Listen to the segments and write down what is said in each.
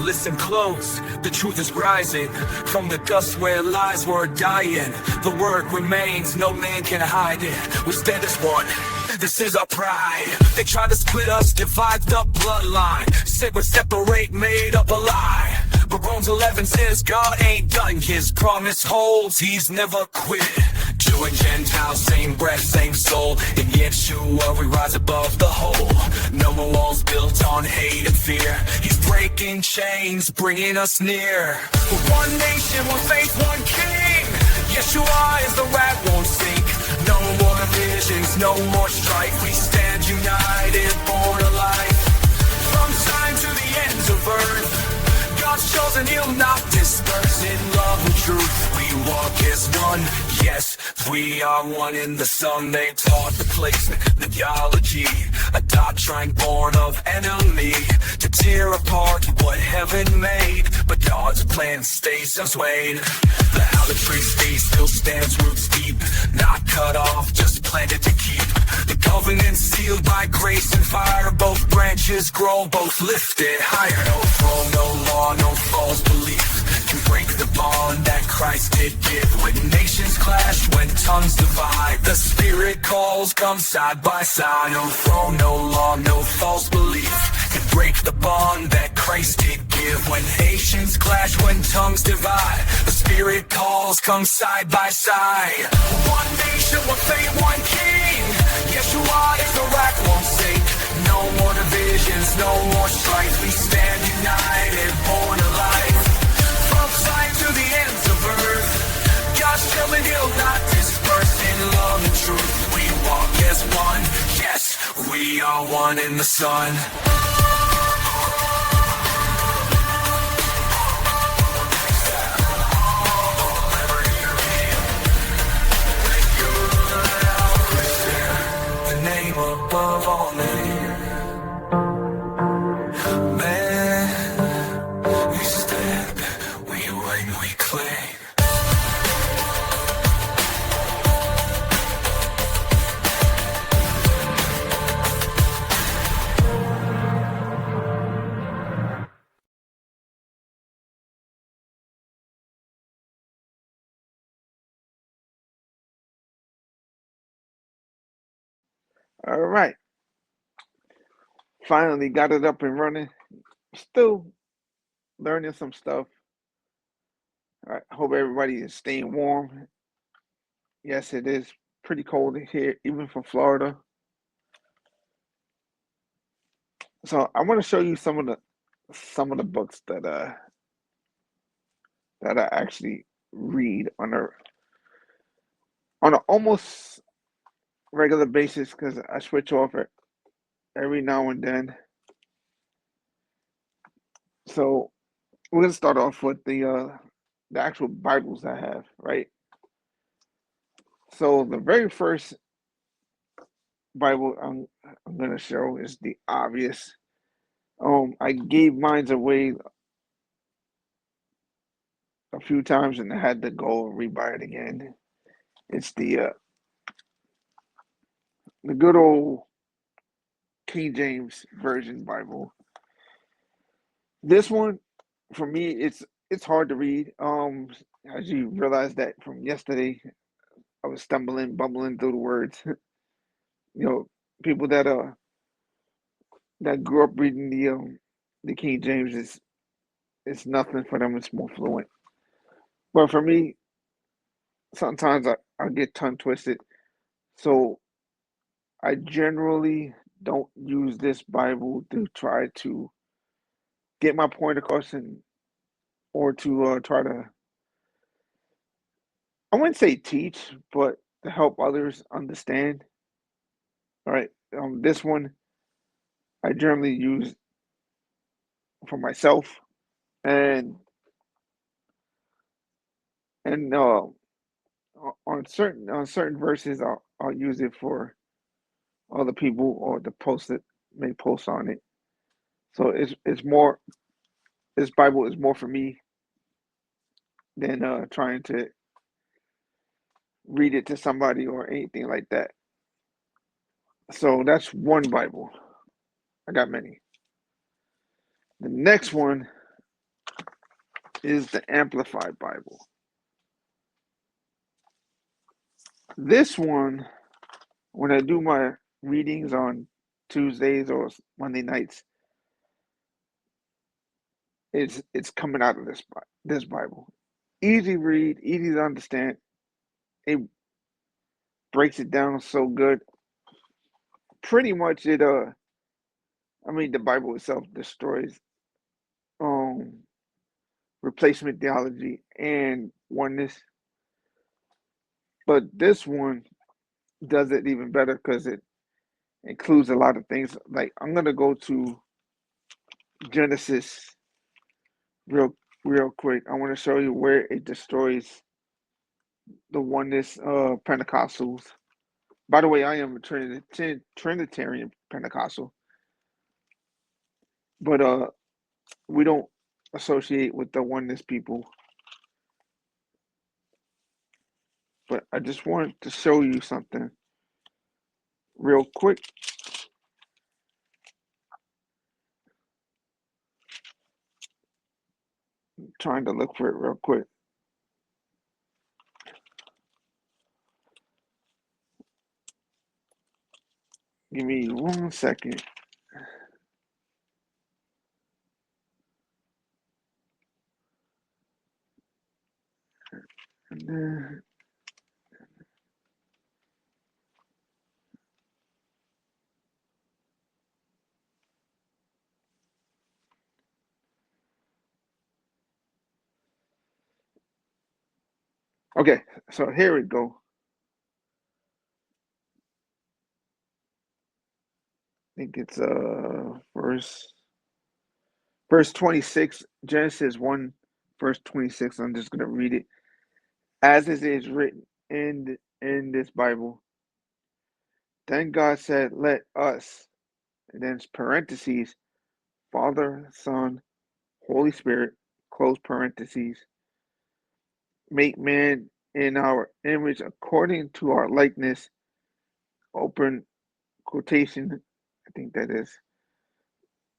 listen close, the truth is rising from the dust where lies were dying. The word remains, no man can hide it. We stand as one, this is our pride. They try to split us, divide the bloodline, said we're separate, made up a lie. But Romans 11 says God ain't done, his promise holds, he's never quit. Jew and Gentile, same breath, same soul. In Yeshua we rise above the whole. No more walls built on hate and fear. He's breaking chains, bringing us near. We're one nation, one faith, one king. Yeshua is the rat won't sink. No more divisions, no more strife. We stand united, born alive. From time to the ends of earth, God's chosen, he'll not disperse. In love and truth we walk as one. Yes, we are one in the Son. They taught the placement, the theology, a doctrine born of enemy, to tear apart what heaven made. But God's plan stays unswayed. The olive tree stays, still stands roots deep, not cut off, just planted to keep. The covenant sealed by grace and fire. Both branches grow, both lifted higher. No throne, no law, no false belief can break the bond that Christ did give. When nations clash, when tongues divide, the Spirit calls, come side by side. No throne, no law, no false belief can break the bond that Christ did give. When nations clash, when tongues divide, the Spirit calls, come side by side. One nation, one faith, one king. Yeshua is the rock, won't sink. No more divisions, no more strife. We stand united, born alive. From sight to the ends of earth, God's children, he'll not disperse. In love and truth we walk as one. Yes, we are one in the Son. The name above all names. All right. Finally got it up and running. Still learning some stuff. All right. Hope everybody is staying warm. Yes, it is pretty cold here, even for Florida. So I want to show you some of the books that I actually read on a almost regular basis, because I switch off it every now and then. So we're gonna start off with the actual Bibles I have, right? So the very first Bible I'm gonna show is the obvious. I gave mine away a few times and I had to go and rebuy it again. It's the good old King James Version Bible. This one, for me, it's hard to read. As you realize that from yesterday, I was bumbling through the words. People that grew up reading the King James, it's nothing for them. It's more fluent. But for me, sometimes I get tongue twisted. So I generally don't use this Bible to try to get my point across or to try to, I wouldn't say teach, but to help others understand. All right. This one I generally use for myself, and on certain verses I'll use it for other people or to post it, make posts on it. So it's more, this Bible is more for me than trying to read it to somebody or anything like that. So that's one Bible. I got many. The next one is the Amplified Bible. This one, when I do my readings on Tuesdays or Monday nights, it's coming out of this Bible. Easy read, easy to understand. It breaks it down so good. Pretty much the Bible itself destroys um replacement theology and oneness. But this one does it even better because it includes a lot of things. Like I'm gonna go to Genesis real quick. I want to show you where it destroys the oneness Pentecostals. By the way, I am a Trinitarian Pentecostal, but we don't associate with the oneness people. But I just wanted to show you something real quick. I'm trying to look for it real quick. Give me 1 second. And then, okay, so here we go. I think it's verse 26, Genesis 1, verse 26. I'm just gonna read it as it is written in this Bible. Then God said, "Let us," and then parentheses, Father, Son, Holy Spirit, close parentheses, make man in our image according to our likeness, open quotation. I think that is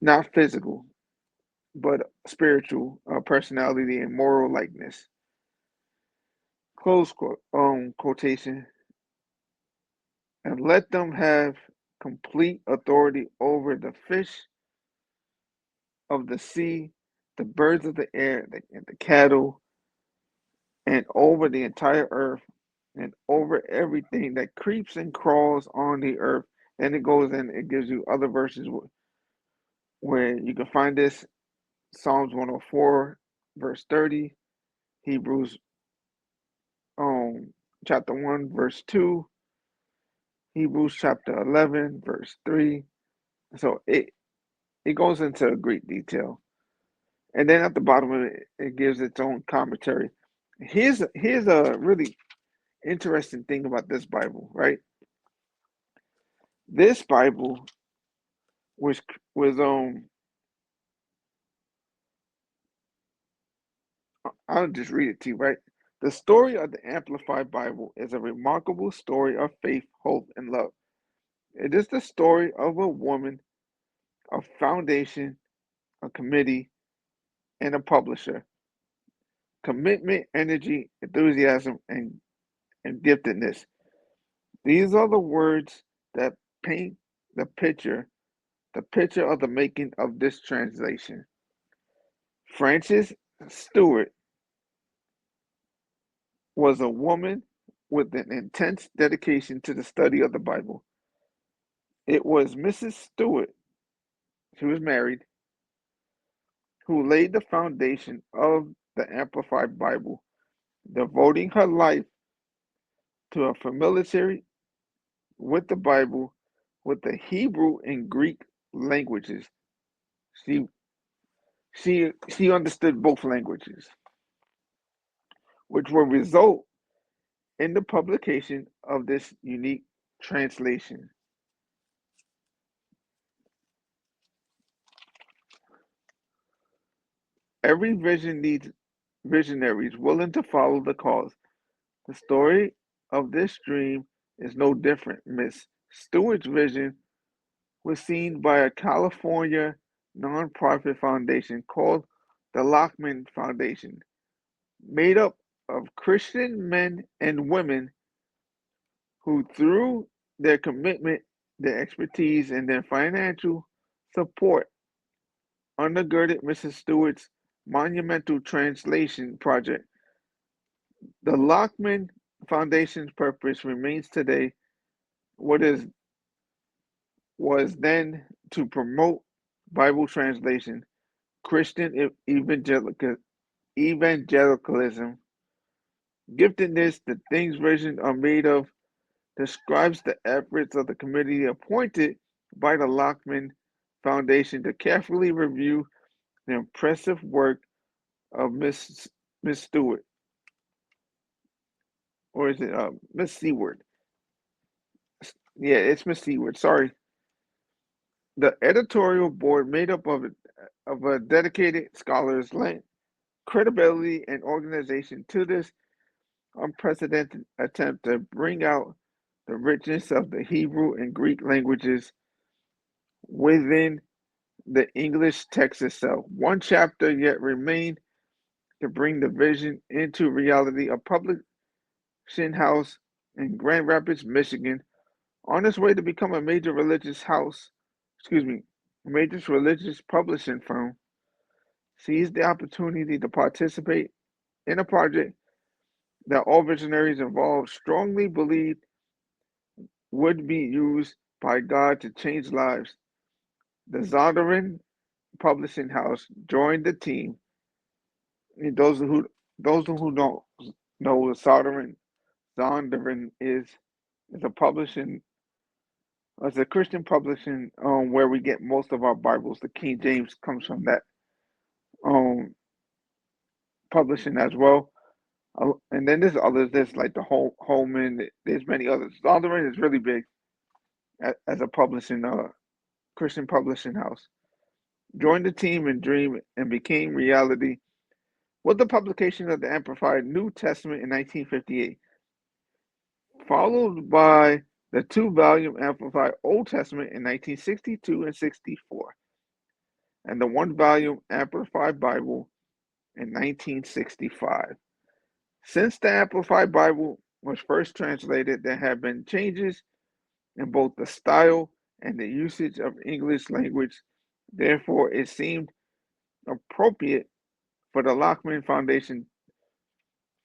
not physical, but spiritual personality and moral likeness. Close quotation. And let them have complete authority over the fish of the sea, the birds of the air, and the cattle, and over the entire earth, and over everything that creeps and crawls on the earth. And it goes and it gives you other verses where you can find this. Psalms 104, verse 30, Hebrews chapter 1, verse 2, Hebrews chapter 11, verse 3. So it goes into great detail. And then at the bottom of it, it gives its own commentary. Here's a really interesting thing about this Bible, right? This Bible was I'll just read it to you, right? The story of the Amplified Bible is a remarkable story of faith, hope, and love. It is the story of a woman, a foundation, a committee, and a publisher. Commitment, energy, enthusiasm, and giftedness. These are the words that paint the picture of the making of this translation. Frances Stewart was a woman with an intense dedication to the study of the Bible. It was Mrs. Stewart, she was married, who laid the foundation of the Amplified Bible, devoting her life to a familiarity with the Bible with the Hebrew and Greek languages. She she understood both languages, which will result in the publication of this unique translation. Every vision needs visionaries willing to follow the cause. The story of this dream is no different. Miss Stewart's vision was seen by a California nonprofit foundation called the Lockman Foundation, made up of Christian men and women who, through their commitment, their expertise, and their financial support, undergirded Mrs. Stewart's monumental translation project. The Lockman Foundation's purpose remains today what is was then to promote Bible translation, Christian evangelicalism, giftedness. The things versions are made of describes the efforts of the committee appointed by the Lockman Foundation to carefully review the impressive work of Miss Stewart, or is it Miss Seward? Yeah, it's Miss Seward. Sorry. The editorial board, made up of a dedicated scholars, lent credibility and organization to this unprecedented attempt to bring out the richness of the Hebrew and Greek languages within the English text itself. One chapter yet remained to bring the vision into reality. A publishing house in Grand Rapids, Michigan, on its way to become a major religious publishing firm, seized the opportunity to participate in a project that all visionaries involved strongly believed would be used by God to change lives. The Zondervan Publishing House joined the team. And those who don't know what Zondervan is a publishing, it's a Christian publishing where we get most of our Bibles. The King James comes from that um publishing as well. And then there's others. There's like the Holman. There's many others. Zondervan is really big as a publishing Christian publishing house. Joined the team and dream and became reality with the publication of the Amplified New Testament in 1958, followed by the two-volume Amplified Old Testament in 1962 and 64, and the one-volume Amplified Bible in 1965. Since the Amplified Bible was first translated, there have been changes in both the style and the usage of English language. Therefore, it seemed appropriate for the Lockman Foundation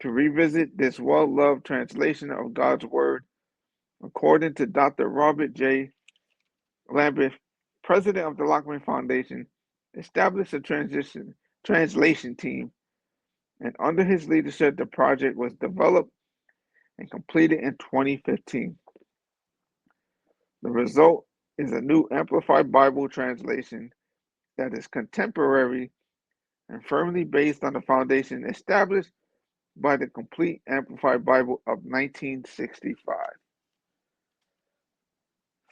to revisit this well-loved translation of God's Word. According to Dr. Robert J. Lambeth, president of the Lockman Foundation, established a translation team, and under his leadership, the project was developed and completed in 2015. The result is a new Amplified Bible translation that is contemporary and firmly based on the foundation established by the Complete Amplified Bible of 1965.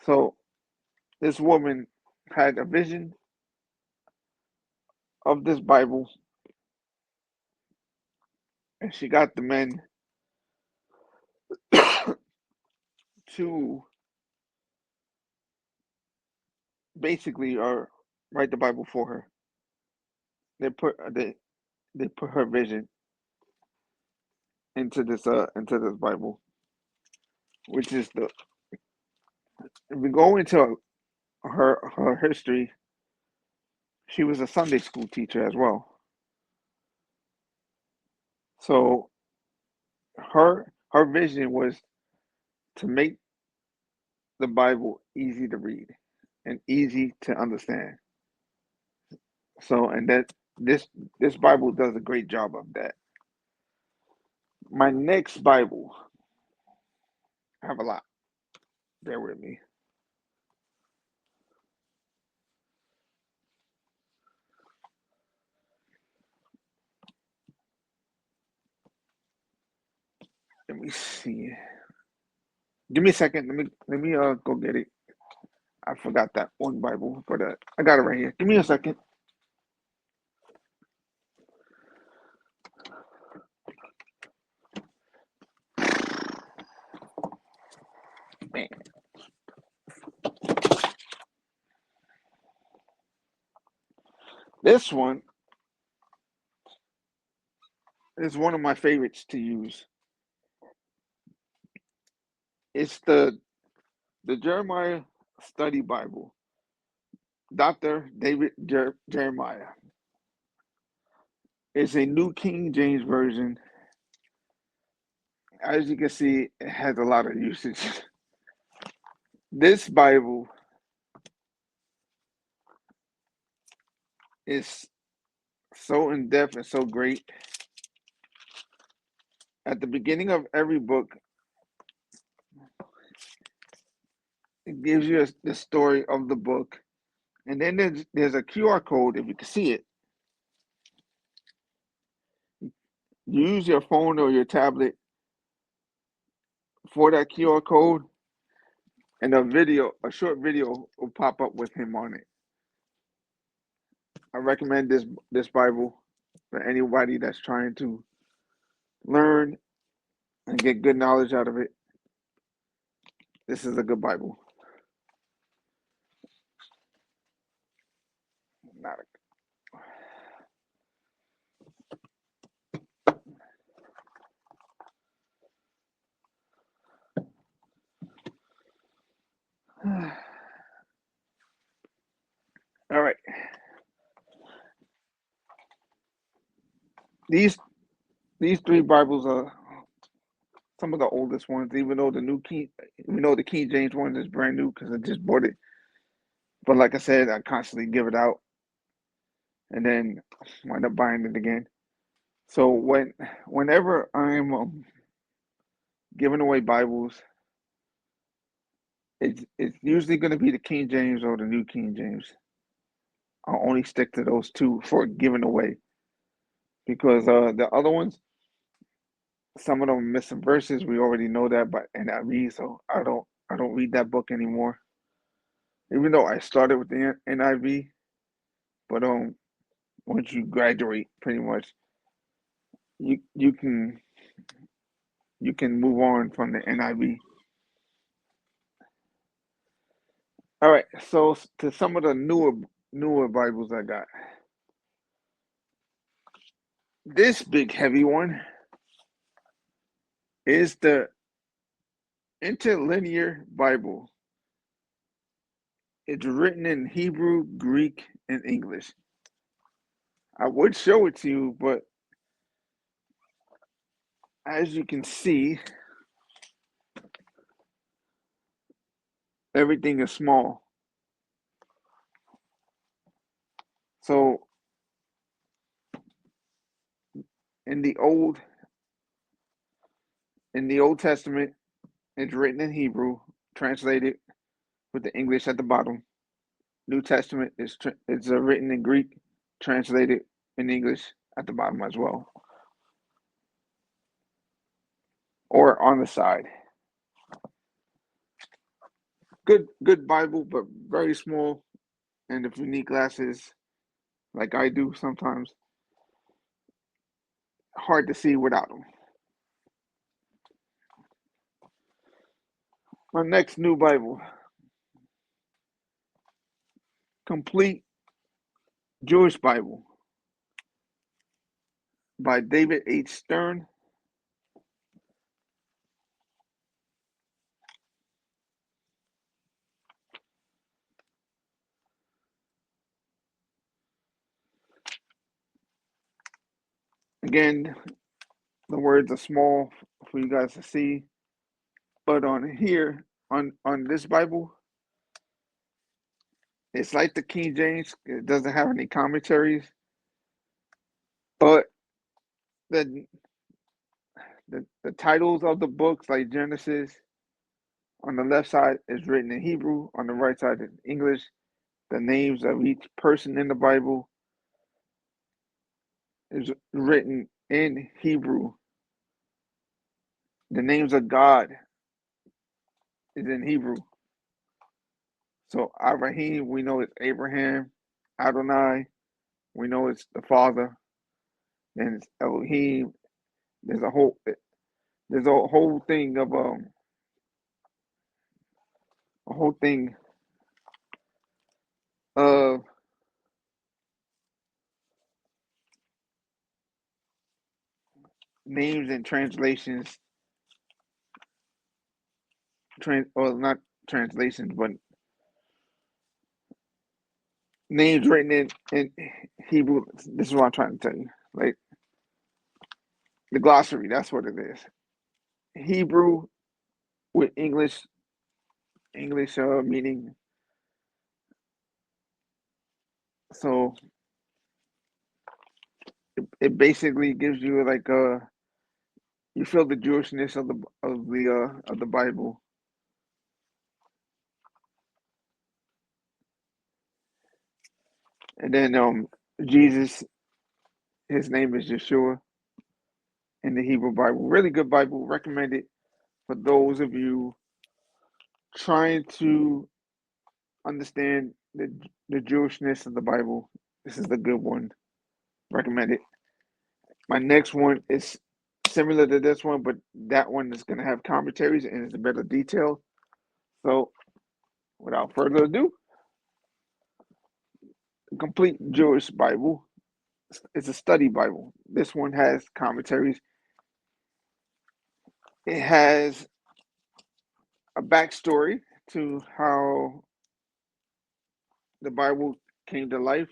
So this woman had a vision of this Bible, and she got the men to basically write the Bible for her. They put her vision into this Bible, which is the if we go into her history, she was a Sunday school teacher as well. So her vision was to make the Bible easy to read and easy to understand. So, and that this Bible does a great job of that. My next Bible, I have a lot. Bear with me. Let me see. Give me a second. Let me go get it. I forgot that one Bible, but I got it right here. Give me a second. Man. This one It's one of my favorites to use. It's the Jeremiah Study Bible, Dr. David Jeremiah. It's a New King James Version. As you can see, it has a lot of usage. This Bible is so in depth and so great. At the beginning of every book, it gives you the story of the book, and then there's a QR code if you can see it. You use your phone or your tablet for that QR code, and a short video will pop up with him on it. I recommend this Bible for anybody that's trying to learn and get good knowledge out of it. This is a good Bible. Not a... All right. These three Bibles are some of the oldest ones, even though the King James one is brand new because I just bought it. But like I said, I constantly give it out and then wind up buying it again. So whenever I'm giving away Bibles, it's usually going to be the King James or the New King James. I'll only stick to those two for giving away because the other ones, some of them are missing verses. We already know that, but NIV, so I don't read that book anymore. Even though I started with the NIV, but once you graduate, pretty much you can move on from the NIV. All right, so to some of the newer Bibles I got. This big heavy one is the Interlinear Bible. It's written in Hebrew, Greek, and English. I would show it to you, but as you can see, everything is small. So in the Old Testament, it's written in Hebrew, translated with the English at the bottom. New Testament is written in Greek, translated in English at the bottom as well, or on the side. Good Bible, but very small, and if you need glasses, like I do sometimes, hard to see without them. My next new Bible, Complete Jewish Bible by David H. Stern. Again, the words are small for you guys to see, but on here, on this Bible, it's like the King James. It doesn't have any commentaries, but the the titles of the books, like Genesis, on the left side is written in Hebrew, on the right side in English. The names of each person in the Bible is written in Hebrew. The names of God is in Hebrew. So Abraham, we know it's Abraham. Adonai, we know it's the Father. Then it's Elohim. There's a whole thing of a whole thing of names and translations, or not translations, but names written in Hebrew. This is what I'm trying to tell you. Like the glossary, that's what it is. Hebrew with English meaning. So it basically gives you like you feel the Jewishness of the Bible. And then Jesus, his name is Yeshua in the Hebrew Bible. Really good Bible. Recommend it for those of you trying to understand the Jewishness of the Bible. This is the good one. Recommend it. My next one is similar to this one, but that one is going to have commentaries and it's a better detail. So, without further ado, the Complete Jewish Bible. It's a study Bible. This one has commentaries. It has a backstory to how the Bible came to life.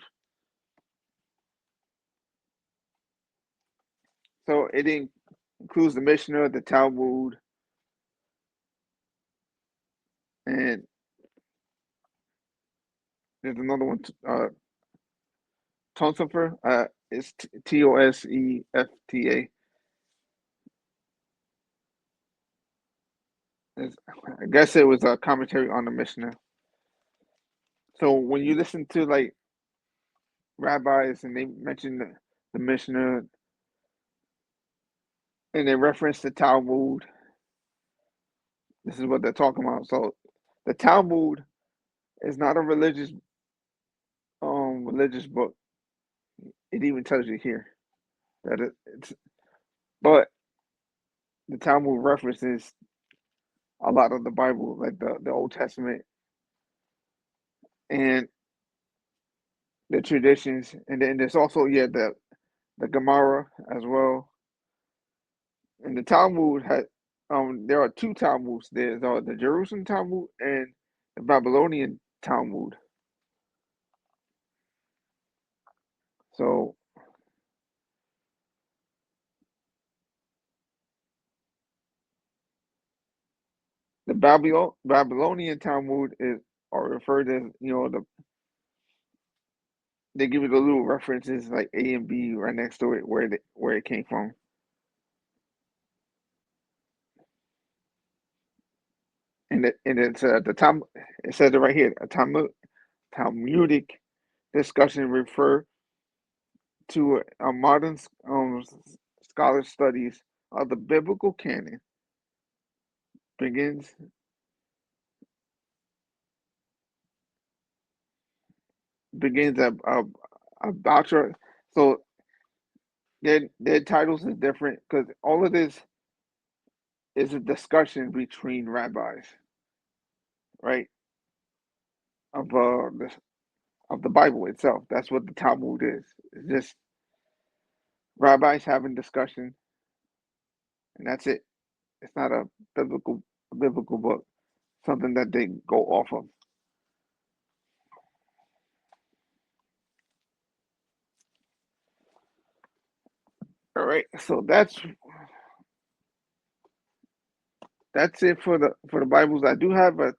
So it includes the Mishnah, the Talmud, and there's another one, Tosefta. It's Tosefta. I guess it was a commentary on the Mishnah. So when you listen to like rabbis and they mention the Mishnah and they reference the Talmud, this is what they're talking about. So the Talmud is not a religious book. It even tells you here that it's, but the Talmud references a lot of the Bible, like the Old Testament and the traditions, and then there's also the Gemara as well. And the Talmud had there are two Talmuds. There's the Jerusalem Talmud and the Babylonian Talmud. So the Babylonian Talmud is are referred as they give you the little references like A and B right next to it where it came from. And it's the Talmud. It says it right here. A Talmudic discussion refer to a modern scholar studies of the biblical canon begins begins about your so their titles is different because all of this is a discussion between rabbis, right? Of of the Bible itself. That's what the Talmud is. It's just rabbis having discussion, and that's it. It's not a biblical book, something that they go off of. All right, so that's it for the Bibles. I do have a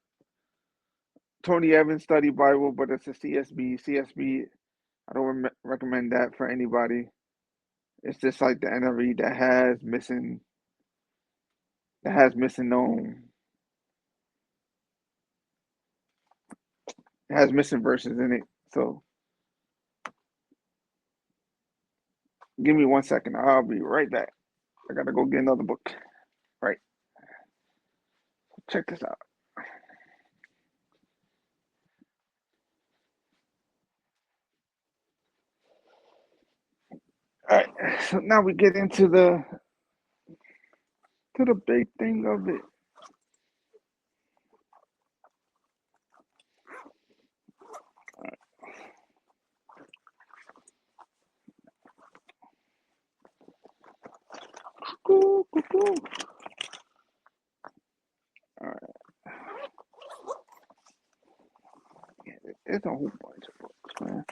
Tony Evans Study Bible, but it's a CSB. CSB, I don't recommend that for anybody. It's just like the NRE that has missing it has missing verses in it. So give me 1 second. I'll be right back. I gotta go get another book. Right. Check this out. All right. So now we get into the big thing of it. All right. Yeah, there's a whole bunch of books, man.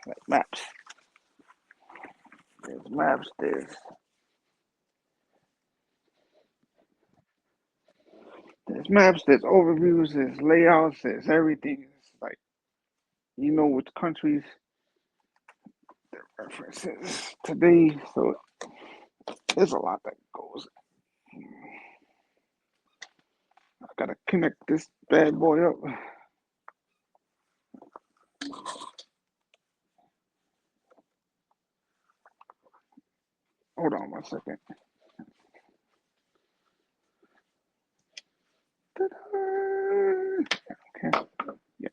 Like maps. There's maps. There's maps. There's overviews. There's layouts. There's everything. It's like you know which countries the references today. So there's a lot that goes. I gotta connect this bad boy up. Hold on 1 second. Okay. Yeah.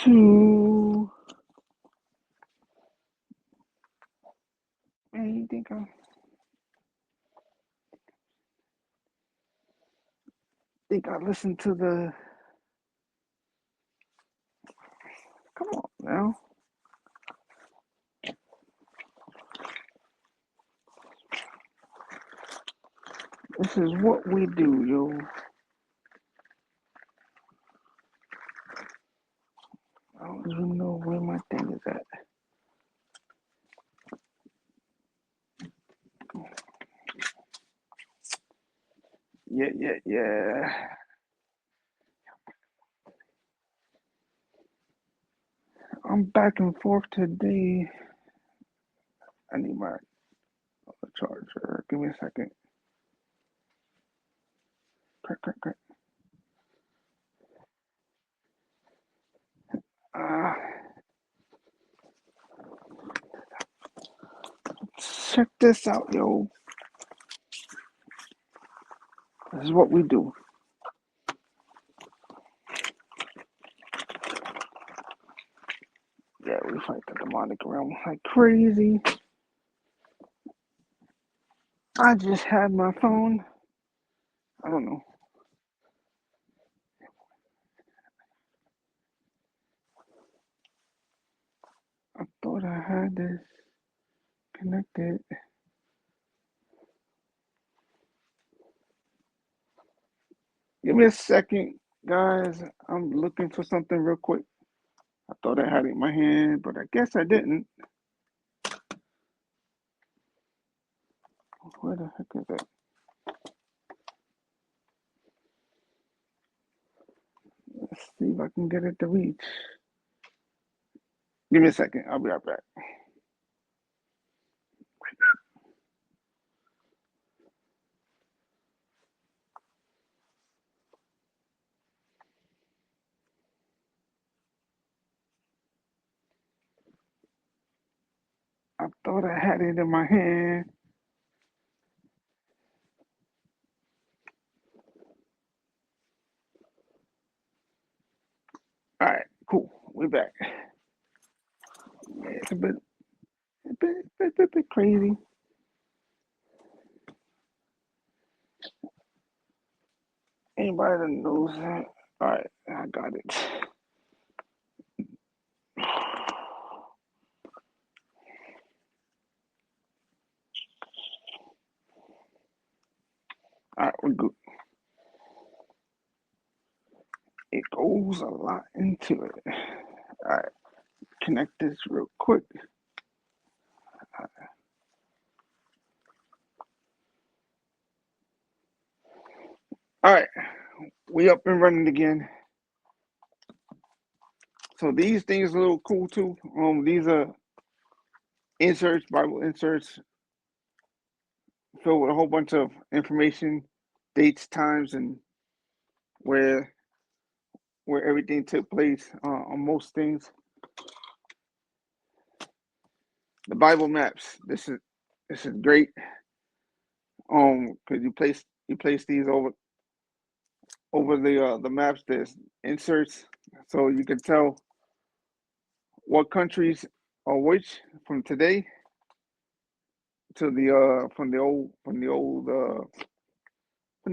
Two. Man, you think I listened to the? Come on now. This is what we do, yo. I don't even know where my thing is at. Yeah. I'm back and forth today. I need my charger. Give me a second. Crack. Check this out, yo. This is what we do. Yeah, we fight the demonic realm like crazy. I just had my phone. I don't know. I thought I had this connected. Give me a second, guys. I'm looking for something real quick. I thought I had it in my hand, but I guess I didn't. Where the heck is it? Let's see if I can get it to reach. Give me a second. I'll be right back. I thought I had it in my hand. All right, cool. We're back. Yeah, it's a bit crazy. Anybody that knows that? All right, I got it. All right, we're good. It goes a lot into it. All right, connect this real quick. All right, we up and running again. So these things are a little cool too. These are inserts, Bible inserts, filled with a whole bunch of information, dates, times, and where everything took place on most things. The Bible maps. This is great. Because you place these over the maps. There's inserts, so you can tell what countries are which from today to the from the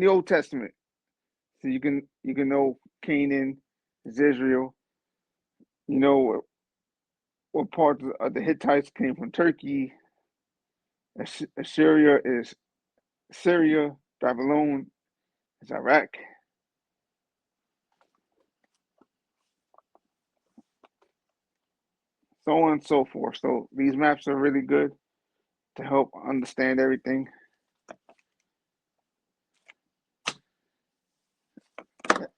Old Testament. So you can know Canaan is Israel, You know what parts of the Hittites came from Turkey. Assyria is Syria. Babylon is Iraq. So on and so forth. So these maps are really good to help understand everything.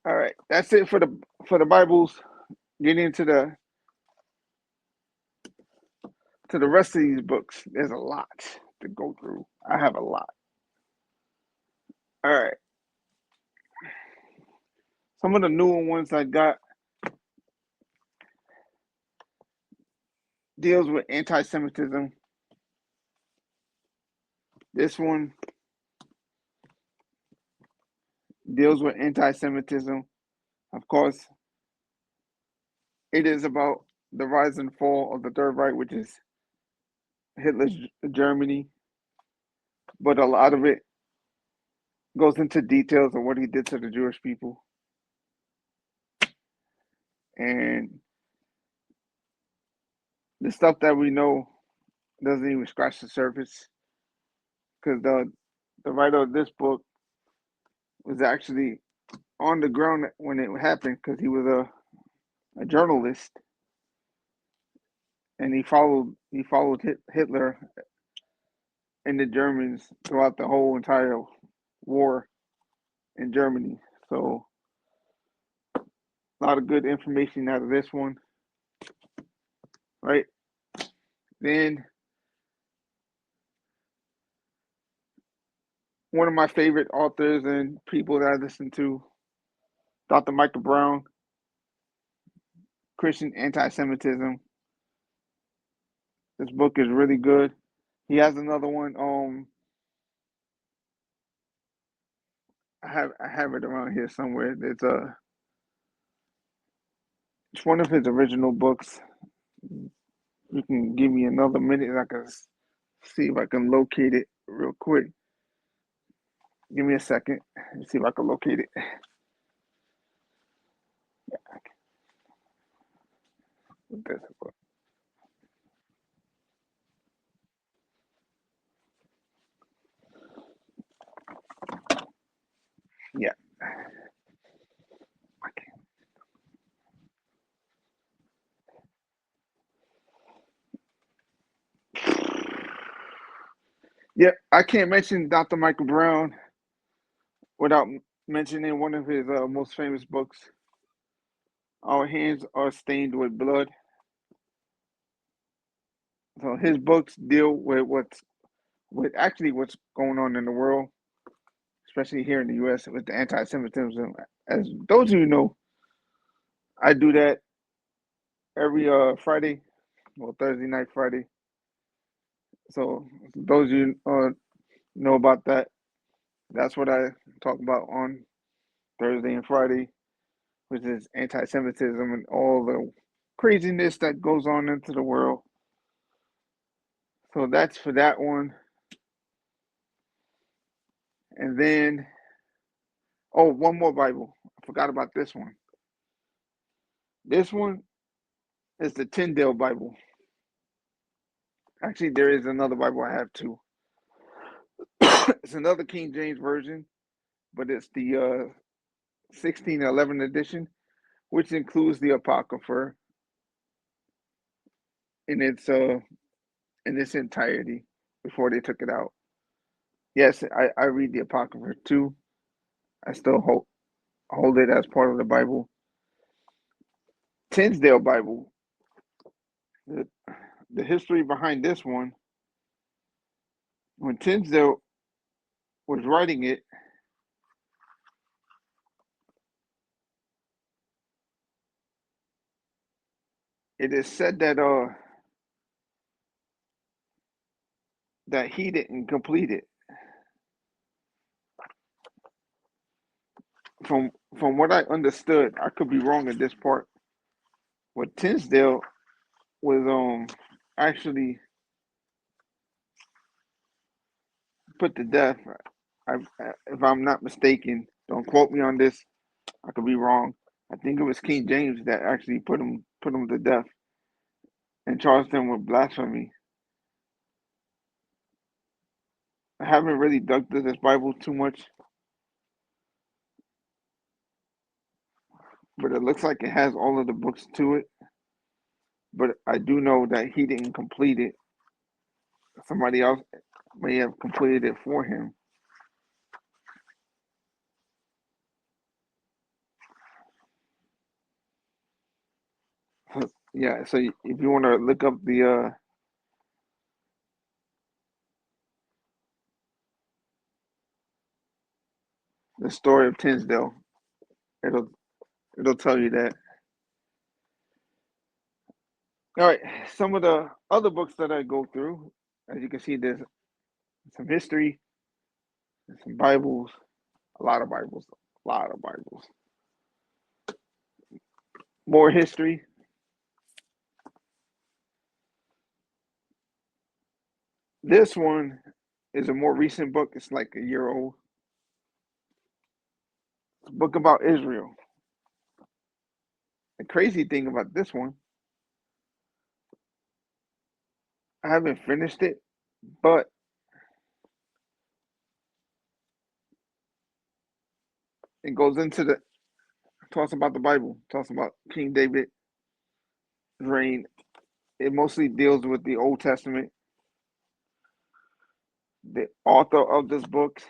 All right, that's it for the Bibles. Getting into the rest of these books. There's a lot to go through. I have a lot. All right. Some of the newer ones I got deals with anti-Semitism. This one deals with anti-Semitism. Of course, it is about the rise and fall of the Third Reich, which is Hitler's Germany. But a lot of it goes into details of what he did to the Jewish people. And the stuff that we know doesn't even scratch the surface. Because the writer of this book was actually on the ground when it happened because he was a journalist and he followed Hitler and the Germans throughout the whole entire war in Germany. So a lot of good information out of this one, right? Then one of my favorite authors and people that I listen to, Dr. Michael Brown, Christian Anti-Semitism. This book is really good. He has another one. I have it around here somewhere. It's one of his original books. You can give me another minute. I can see if I can locate it real quick. Give me a second. Let's see if I can locate it. Yeah. Yeah, I can't mention Dr. Michael Brown without mentioning one of his most famous books, Our Hands Are Stained with Blood. So his books deal with what's going on in the world, especially here in the U.S. with the anti-Semitism. As those of you know, I do that every Friday, well Thursday night, Friday. So those of you know about that. That's what I talk about on Thursday and Friday, which is anti-Semitism and all the craziness that goes on into the world. So that's for that one. And then, oh, one more Bible. I forgot about this one. This one is the Tyndale Bible. Actually, there is another Bible I have too. It's another King James version, but it's the 1611 edition, which includes the Apocrypha in its entirety before they took it out. Yes, I read the Apocrypha too. I still hold it as part of the Bible. Tinsdale Bible. The, the history behind this one, when Tinsdale was writing it, it is said that he didn't complete it. From what I understood, I could be wrong in this part. What Tinsdale was actually put to death. I, if I'm not mistaken, don't quote me on this. I could be wrong. I think it was King James that actually put him put them to death and charged them with blasphemy. I haven't really dug through this Bible too much, but it looks like it has all of the books to it. But I do know that he didn't complete it. Somebody else may have completed it for him. Yeah, so if you want to look up the story of Tinsdale, it'll it'll tell you that. All right, some of the other books that I go through, as you can see, there's some history, some Bibles, a lot of Bibles, a lot of Bibles. More history. This one is a more recent book. It's like a year old. It's a book about Israel. The crazy thing about this one, I haven't finished it, but it goes into the talks about the Bible, talks about King David's reign. It mostly deals with the Old Testament. The author of this book,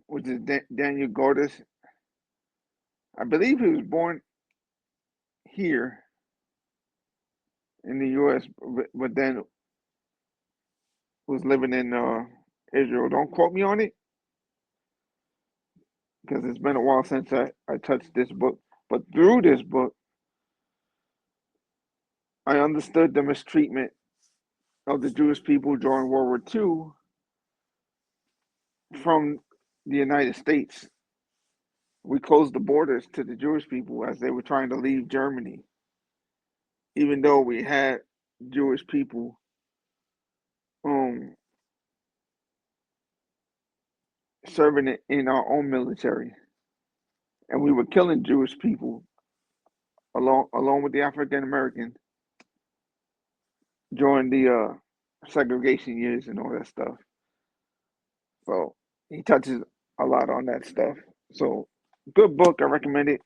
which is Daniel Gordis, I believe he was born here in the U.S., but then was living in Israel. Don't quote me on it, because it's been a while since I touched this book. But through this book, I understood the mistreatment of the Jewish people during World War II from the United States. We closed the borders to the Jewish people as they were trying to leave Germany, even though we had Jewish people serving it in our own military, and we were killing Jewish people along with the African Americans during the segregation years and all that stuff. So he touches a lot on that stuff. So good book. I recommend it.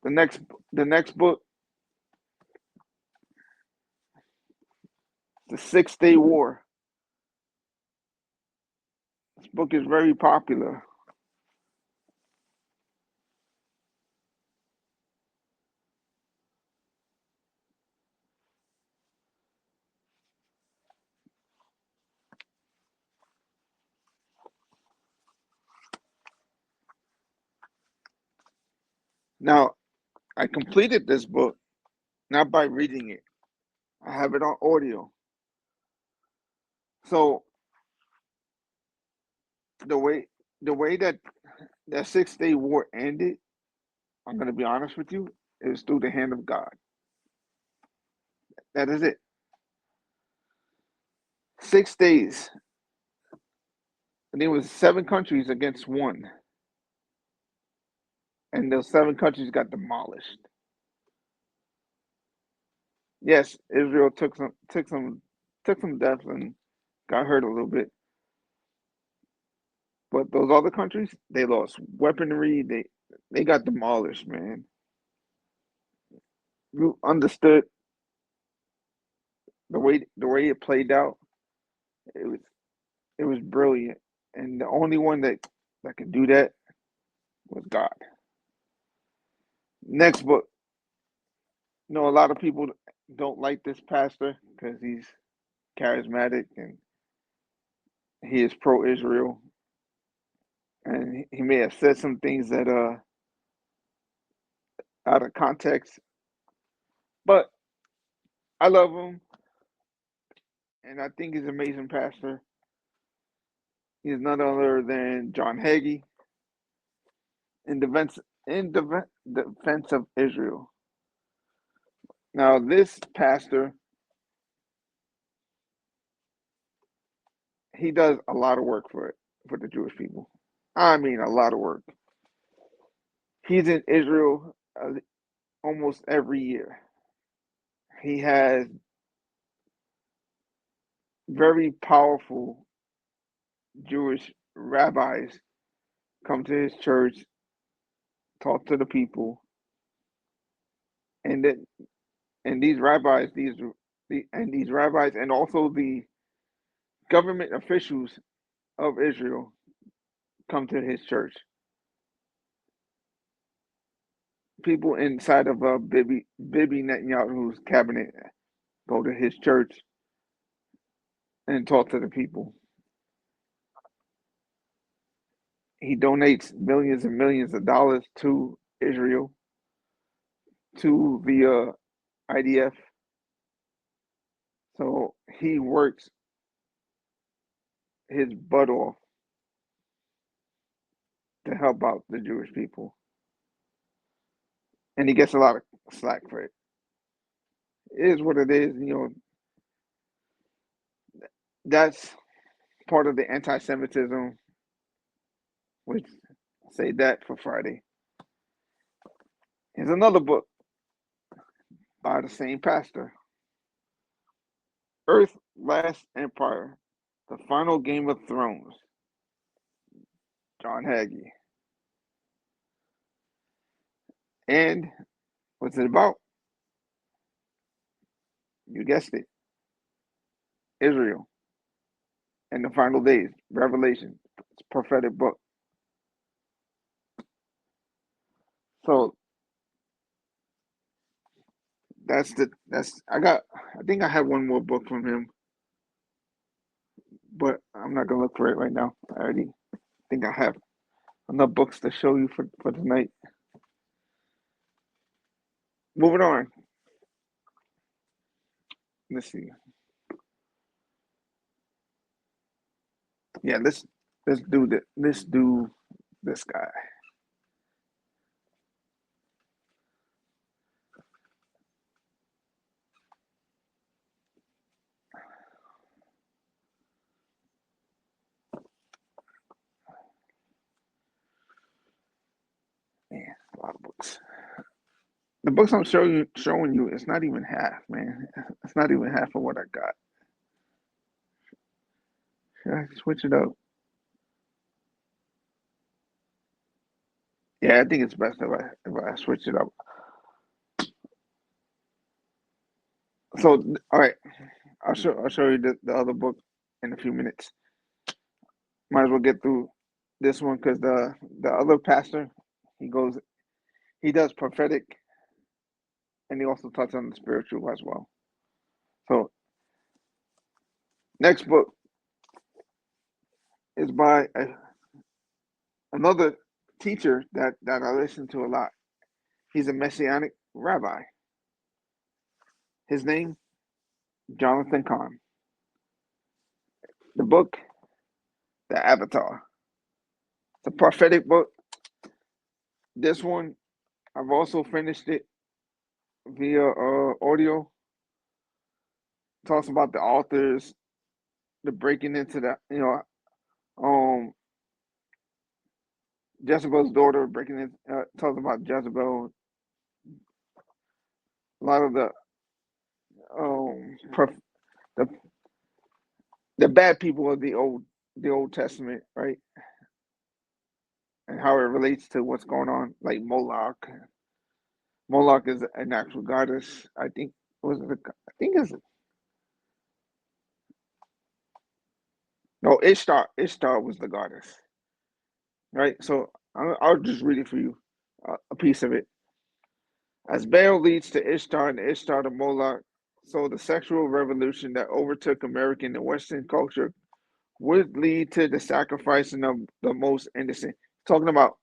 The next book, The 6 Day War. This book is very popular. Now, I completed this book not by reading it. I have it on audio. So the way that 6 Day War ended, I'm gonna be honest with you, it was through the hand of God. That is it. 6 days. And it was 7 countries against one. And those 7 countries got demolished. Yes, Israel took some deaths and got hurt a little bit. But those other countries, they lost weaponry, they got demolished, man. You understood the way it played out. It was brilliant. And the only one that could do that was God. Next book. You know, a lot of people don't like this pastor because he's charismatic and he is pro-Israel, and he may have said some things that out of context. But I love him, and I think he's an amazing pastor. He's none other than John Hagee in defense of Israel. Now, this pastor, he does a lot of work for the Jewish people. I mean, a lot of work. He's in Israel almost every year. He has very powerful Jewish rabbis come to his church, talk to the people, and then and these rabbis, these rabbis, and also the government officials of Israel come to his church. People inside of Bibi Netanyahu's cabinet go to his church and talk to the people. He donates millions and millions of dollars to Israel, to the IDF. So he works his butt off to help out the Jewish people. And he gets a lot of slack for it. It is what it is. That's part of the anti-Semitism, which say that for Friday. Here's another book by the same pastor. Earth Last Empire, The Final Game of Thrones. John Hagee. And what's it about? You guessed it. Israel and the final days. Revelation. It's a prophetic book. So I think I have one more book from him, but I'm not gonna look for it right now. I already think I have enough books to show you for tonight. Moving on. Let's see. Yeah, let's do that. Let's do this guy. Man, a lot of books. The books I'm showing you, it's not even half, man. It's not even half of what I got. Should I switch it up? Yeah, I think it's best if I switch it up. So, all right, I'll show you the other book in a few minutes. Might as well get through this one because the other pastor, he does prophetic, and he also touches on the spiritual as well. So, next book is by another teacher that I listen to a lot. He's a Messianic rabbi. His name, Jonathan Cahn. The book, The Avatar. It's a prophetic book. This one, I've also finished it via audio. Talks about the authors, the breaking into the, Jezebel's daughter breaking in. Talks about Jezebel. A lot of the the the bad people of the Old Testament, right? And how it relates to what's going on, like Moloch. Moloch is an actual goddess. I think it's no Ishtar. Ishtar was the goddess, right? So I'll just read it for you, a piece of it. As Baal leads to Ishtar and Ishtar to Moloch, so the sexual revolution that overtook American and Western culture would lead to the sacrificing of the most innocent. Talking about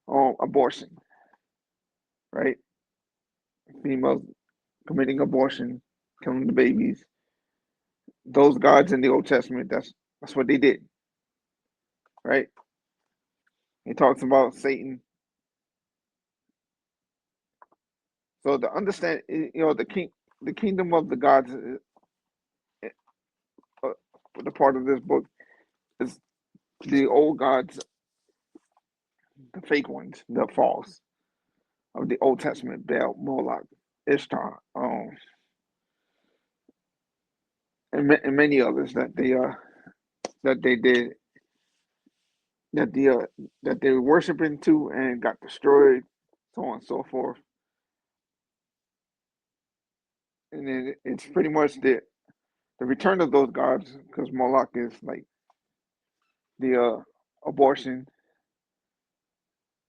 abortion, right? Females committing abortion, killing the babies. Those gods in the Old Testament, that's what they did, right? He talks about Satan. So to understand, the kingdom of the gods, the part of this book is the old gods the fake ones, the false of the Old Testament, Baal, Moloch, Ishtar, and many others that they did that that they were worshiping to and got destroyed, so on and so forth. And then it's pretty much the return of those gods, because Moloch is like the abortion.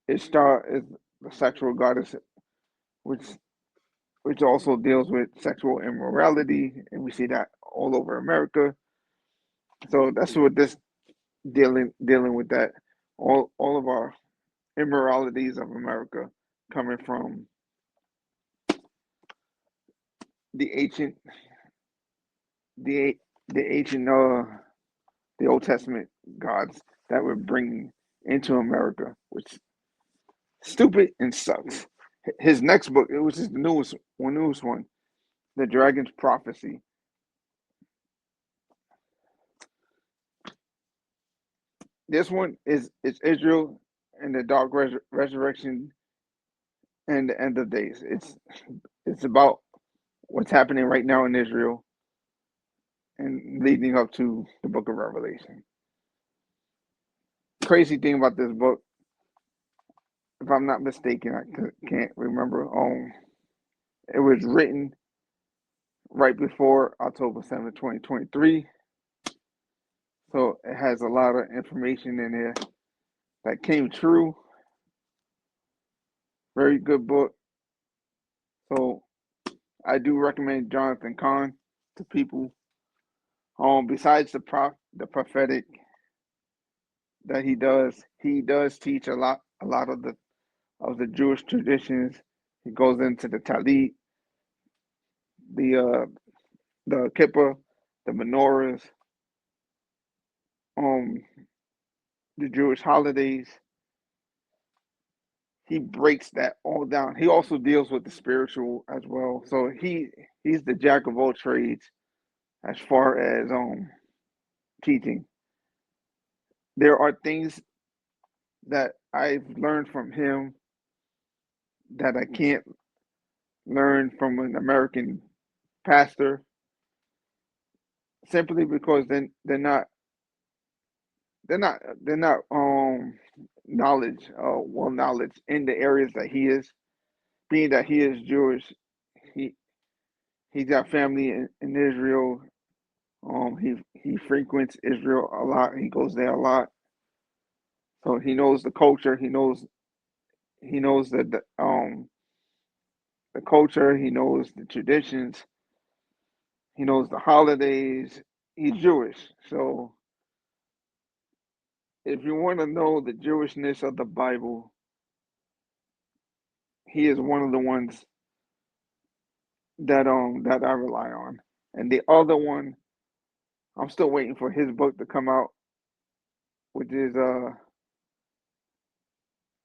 Ishtar is the sexual goddess, which which also deals with sexual immorality, and we see that all over America. So that's what this dealing with that. All of our immoralities of America coming from the ancient the the ancient the Old Testament gods that we're bringing into America, which is stupid and sucks. His next book, which is the newest one, The Dragon's Prophecy. This one is Israel and the dark resurrection and the end of days. It's about what's happening right now in Israel and leading up to the book of Revelation. Crazy thing about this book, if I'm not mistaken, I can't remember. It was written right before October 7th, 2023. So it has a lot of information in there that came true. Very good book. So I do recommend Jonathan Cahn to people. Besides the prophetic that he does teach a lot of the Jewish traditions. He goes into the Talit, the the kippah, the menorahs, um, the Jewish holidays. He breaks that all down. He also deals with the spiritual as well. So he's the jack of all trades as far as teaching. There are things that I've learned from him that I can't learn from an American pastor, simply because they're not knowledge in the areas that he is. Being that he is Jewish, he he's got family in Israel. He frequents Israel a lot. He goes there a lot, so he knows the culture. He knows the culture. He knows the traditions. He knows the holidays. He's Jewish, so if you want to know the Jewishness of the Bible, he is one of the ones that I rely on. And the other one, I'm still waiting for his book to come out, which is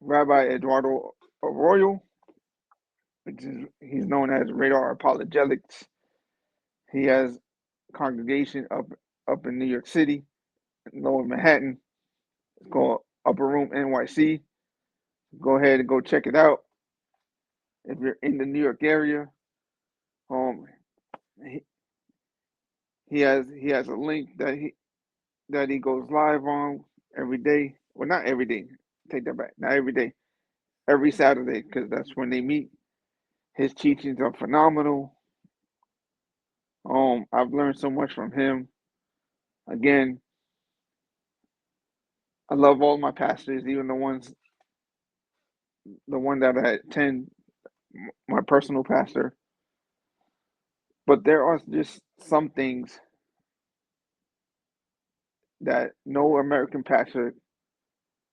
Rabbi Eduardo Arroyo, which is he's known as Radar Apologetics. He has a congregation up in New York City, Lower Manhattan. It's called Upper Room NYC. Go ahead and go check it out if you're in the New York area. He, he has a link that he goes live on every day. Well, not every day. Take that back. Not every day. Every Saturday, because that's when they meet. His teachings are phenomenal. I've learned so much from him. Again, I love all my pastors, even the one that I attend, my personal pastor. But there are just some things that no American pastor,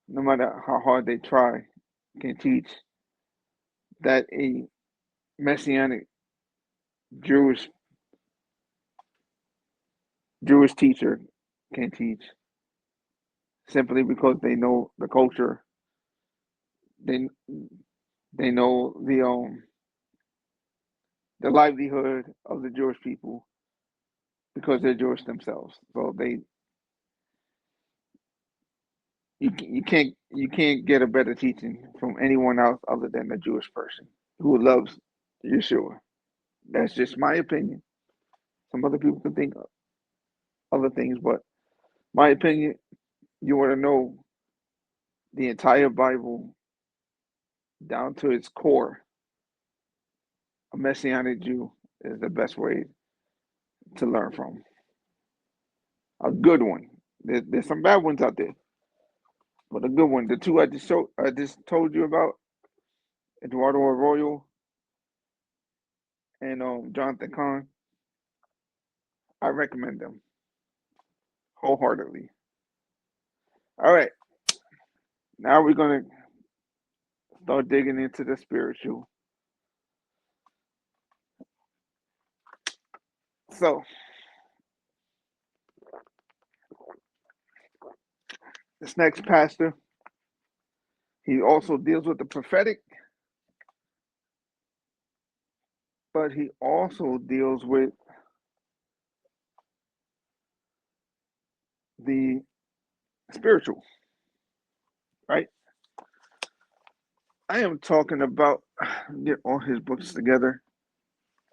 no matter how hard they try, can teach that a messianic Jewish teacher can teach, simply because they know the culture. They they know the livelihood of the Jewish people, because they're Jewish themselves. So you can't get a better teaching from anyone else other than a Jewish person who loves Yeshua. That's just my opinion. Some other people can think of other things, but my opinion, you want to know the entire Bible down to its core. A Messianic Jew is the best way to learn from. A good one. There's some bad ones out there, but a good one. The two I just told you about, Eduardo Arroyo and Jonathan Kahn. I recommend them wholeheartedly. All right, now we're gonna start digging into the spiritual. So this next pastor, he also deals with the prophetic, but he also deals with the spiritual, right? I am talking about, get all his books together.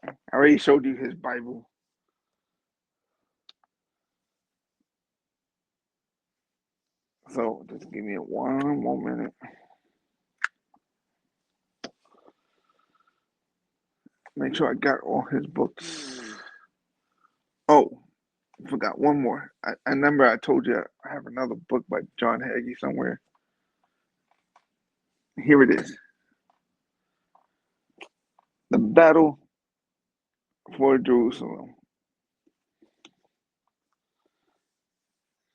I already showed you his Bible. So just give me one more minute. Make sure I got all his books. Oh, I forgot one more. I remember I told you I have another book by John Hagee somewhere. Here it is. The Battle for Jerusalem.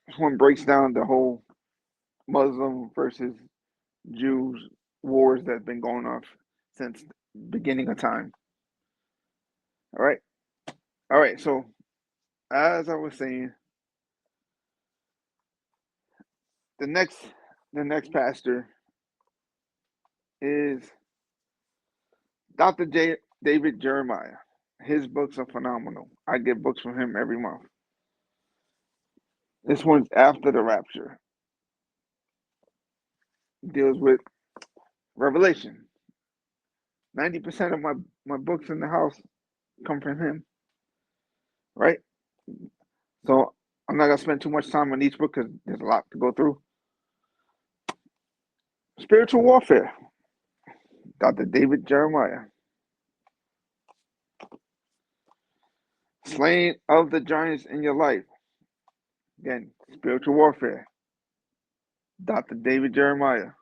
This one breaks down the whole Muslim versus Jews wars that's been going on since the beginning of time. All right. All right. So as I was saying, the next pastor is Dr. David Jeremiah. His books are phenomenal. I get books from him every month. This one's after the rapture. Deals with Revelation. 90% of my books in the house come from him. Right? So I'm not gonna spend too much time on each book because there's a lot to go through. Spiritual warfare. Dr. David Jeremiah. Slaying of the giants in your life. Again, spiritual warfare. Dr. David Jeremiah.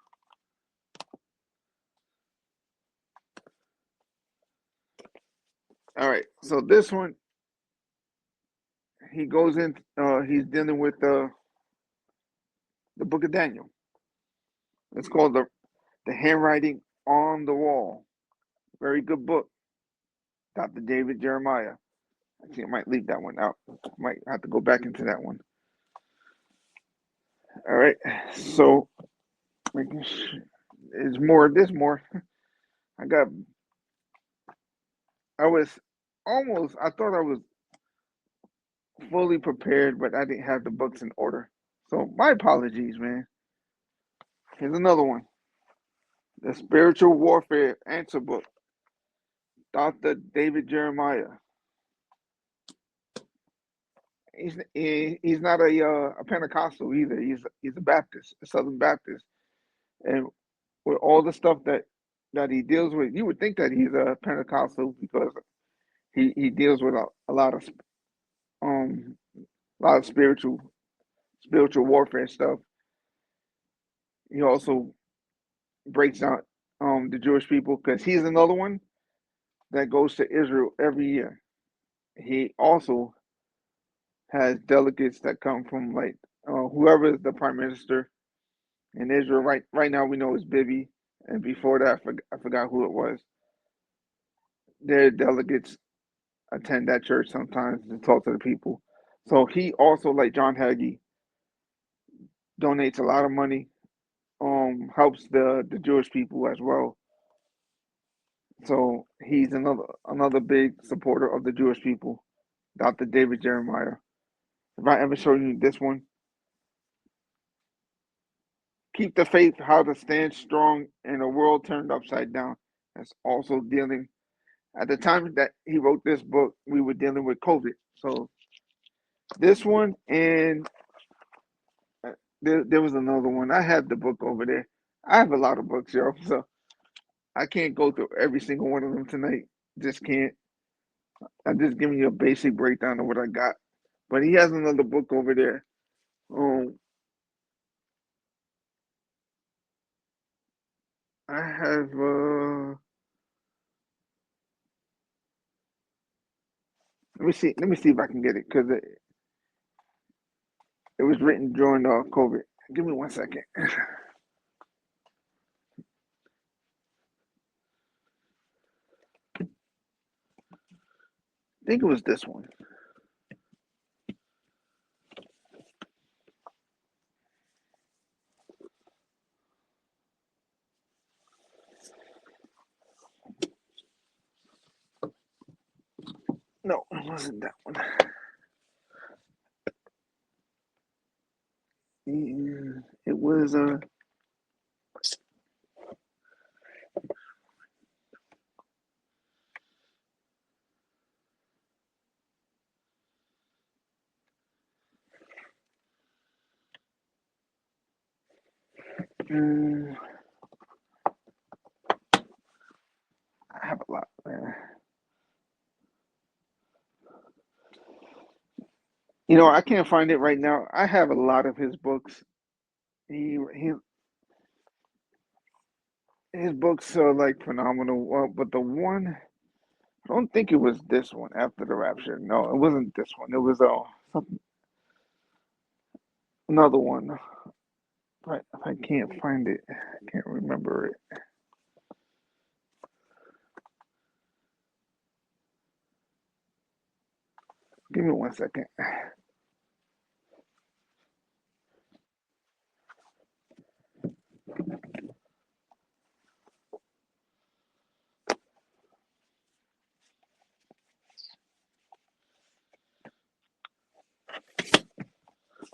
All right, so this one, he goes in. He's dealing with the book of Daniel. It's called the Handwriting on the Wall. Very good book. Dr. David Jeremiah. I think I might leave that one out. Might have to go back into that one. All right, so there's more. There's more. I thought I was fully prepared, but I didn't have the books in order. So my apologies, man. Here's another one. The Spiritual Warfare Answer Book. Dr. David Jeremiah. He's not a Pentecostal either. He's a Baptist, a Southern Baptist, and with all the stuff that he deals with, you would think that he's a Pentecostal because he deals with a um lot of spiritual warfare stuff. He also breaks down the Jewish people because he's another one that goes to Israel every year. He also has delegates that come from like whoever is the prime minister in Israel. Right now we know it's Bibi, and before that I forgot who it was. Their delegates attend that church sometimes to talk to the people. So he also, like John Hagee, donates a lot of money, helps the Jewish people as well. So he's another big supporter of the Jewish people, Dr. David Jeremiah. If I ever show you this one, Keep the Faith, How to Stand Strong in a World Turned Upside Down. That's also dealing, at the time that he wrote this book, we were dealing with COVID. So this one, and there was another one. I have the book over there. I have a lot of books, yo. So I can't go through every single one of them tonight. Just can't. I'm just giving you a basic breakdown of what I got. But he has another book over there. Um, I have. Let me see. Let me see if I can get it because it was written during COVID. Give me 1 second. I think it was this one. No, it wasn't that one. It was I have a lot, man. I can't find it right now. I have a lot of his books. He his books are like phenomenal. But the one, I don't think it was this one, After the Rapture. No, it wasn't this one. It was another one. But if I can't find it, I can't remember it. Give me 1 second.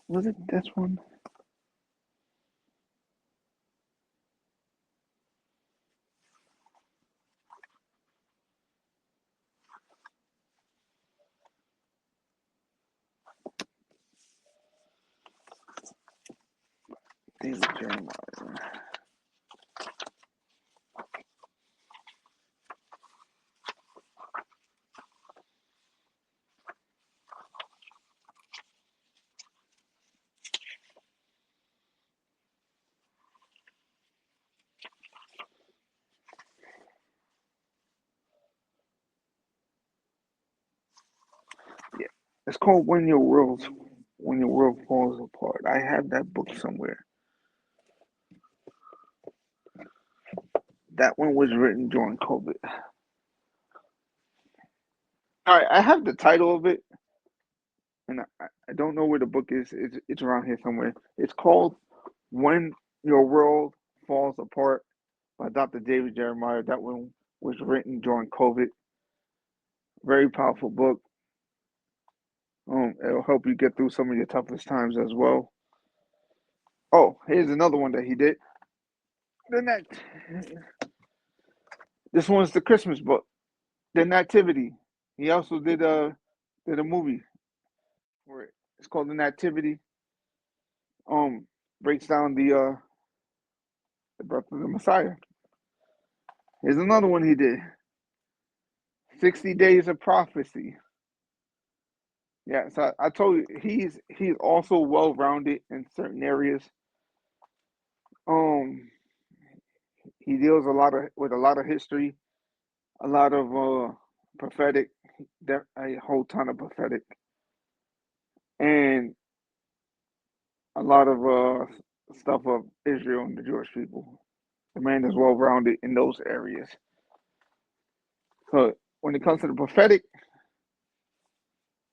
Was it this one? David Jeremiah. Yeah, it's called When Your World Falls Apart. I have that book somewhere. That one was written during COVID. All right, I have the title of it, and I don't know where the book is. It's around here somewhere. It's called When Your World Falls Apart by Dr. David Jeremiah. That one was written during COVID. Very powerful book. It'll help you get through some of your toughest times as well. Oh, here's another one that he did. The next, this one's the Christmas book, The Nativity. He also did a movie for it. It's called The Nativity. Breaks down the birth of the Messiah. Here's another one he did. 60 Days of Prophecy. Yeah, so I told you he's also well rounded in certain areas. Um, he deals with a lot of history, a lot of prophetic, a whole ton of prophetic, and a lot of stuff of Israel and the Jewish people. The man is well rounded in those areas. So when it comes to the prophetic,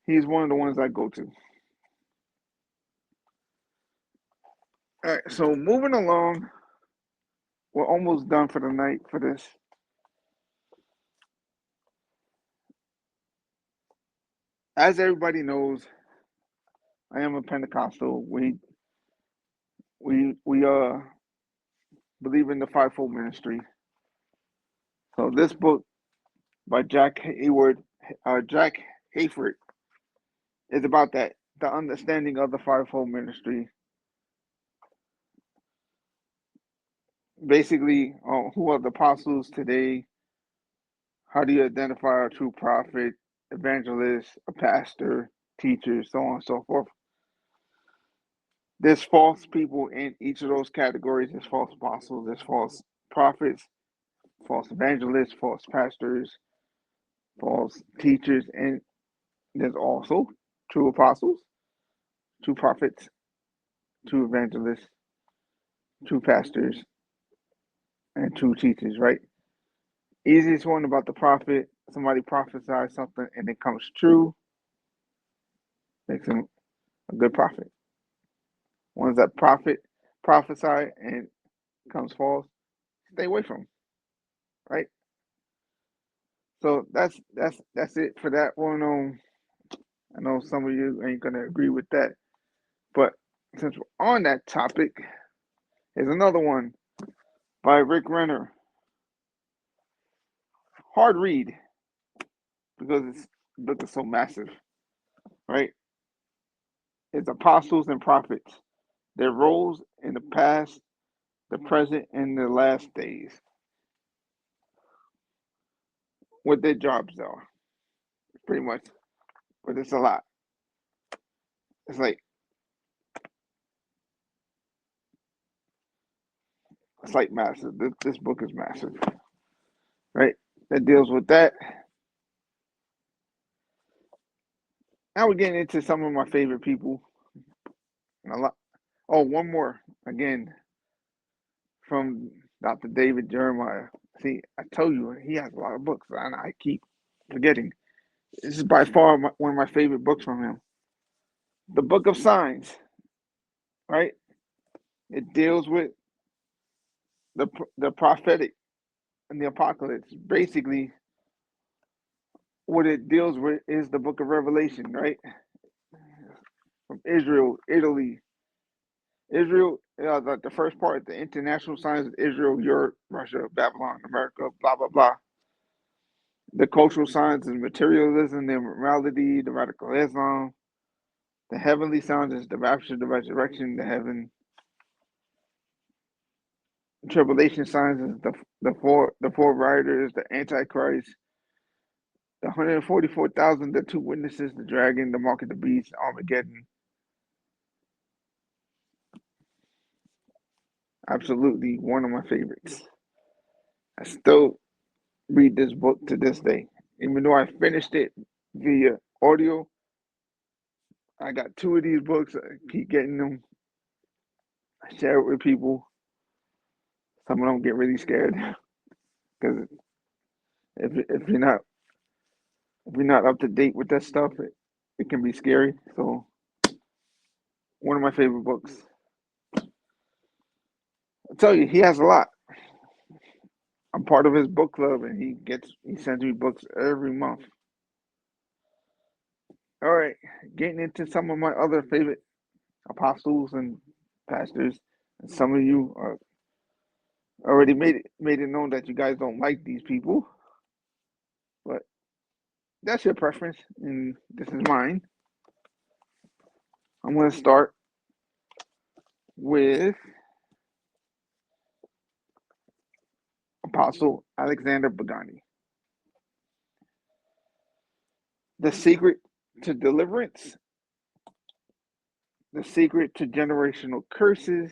he's one of the ones I go to. All right, so moving along, we're almost done for the night for this. As everybody knows, I am a Pentecostal. We believe in the fivefold ministry. So this book by Jack Hayford is about that, the understanding of the fivefold ministry. Basically, who are the apostles today? How do you identify a true prophet, evangelist, a pastor, teacher, so on and so forth? There's false people in each of those categories. There's false apostles, there's false prophets, false evangelists, false pastors, false teachers, and there's also true apostles, true prophets, true evangelists, true pastors, and true teachers, right? Easiest one about the prophet, somebody prophesies something and it comes true, makes him a good prophet. Ones that prophesy and comes false, stay away from, right? So that's it for that one. I know some of you ain't gonna agree with that, but since we're on that topic, here's another one by Rick Renner. Hard read because the book is so massive, right? It's apostles and prophets, their roles in the past, the present, and the last days. What their jobs are, pretty much. But it's a lot. It's like massive. This book is massive, right? That deals with that. Now we're getting into some of my favorite people. And a lot. Oh, one more again from Dr. David Jeremiah. See, I told you he has a lot of books, and I keep forgetting. This is by far one of my favorite books from him. The Book of Signs, right? It deals with the prophetic and the apocalypse. Basically, what it deals with is the Book of Revelation, right? From Israel, Italy, Israel. The first part, the international signs of Israel, Europe, Russia, Babylon, America, blah blah blah. The cultural signs is materialism, the immorality, the radical Islam. The heavenly signs is the rapture, the resurrection, the heaven. Tribulation signs is the four riders, the Antichrist, the 144,000, the two witnesses, the dragon, the mark of the beast, Armageddon. Absolutely one of my favorites. I still read this book to this day. Even though I finished it via audio, I got two of these books. I keep getting them. I share it with people. Some of them get really scared because if you're not up to date with that stuff, it can be scary. So one of my favorite books. I tell you, he has a lot. I'm part of his book club, and he sends me books every month. All right, getting into some of my other favorite apostles and pastors, and some of you are already made it known that you guys don't like these people, but that's your preference, and this is mine. I'm going to start with Apostle Alexander Bagani. The Secret to Deliverance, The Secret to Generational Curses,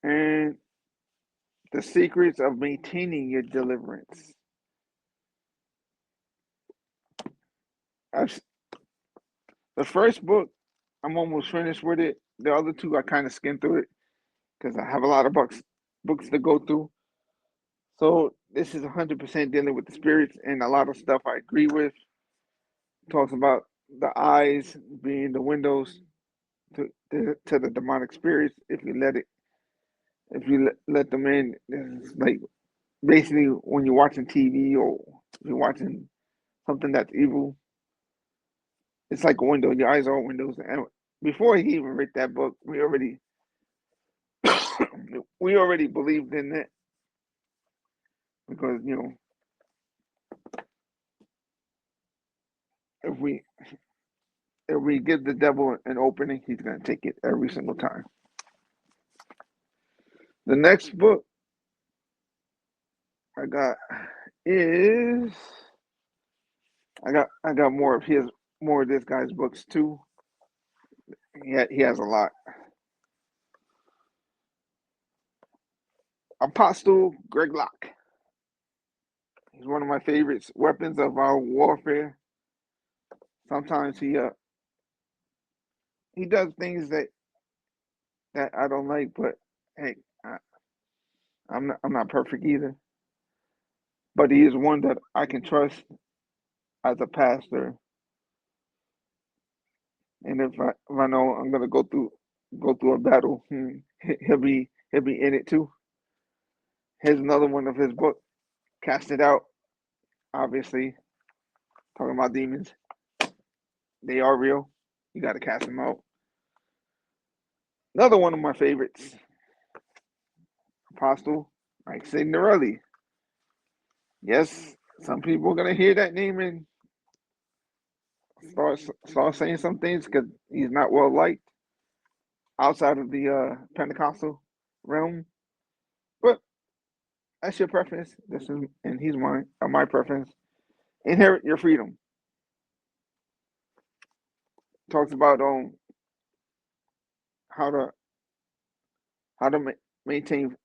and The Secrets of Maintaining Your Deliverance. The first book, I'm almost finished with it. The other two, I kind of skimmed through it because I have a lot of books to go through. So this is 100% dealing with the spirits, and a lot of stuff I agree with. Talks about the eyes being the windows to the demonic spirits. If you let them in, it's like basically when you're watching TV or if you're watching something that's evil, it's like a window. Your eyes are windows. And before he even read that book, we already We already believed in it because if we give the devil an opening, he's gonna take it every single time. The next book I got is I got more of this guy's books too. He has a lot. Apostle Greg Locke. He's one of my favorites. Weapons of Our Warfare. Sometimes he does things that I don't like, but hey, I'm not perfect either. But he is one that I can trust as a pastor. And if I know I'm gonna go through a battle, he'll be in it too. Here's another one of his book, Cast It Out. Obviously, talking about demons. They are real. You got to cast them out. Another one of my favorites, Apostle Mike Signorelli. Yes, some people are gonna hear that name and start saying some things because he's not well liked outside of the Pentecostal realm. But that's your preference. This is and he's mine, my preference. Inherit Your Freedom. Talks about how to maintain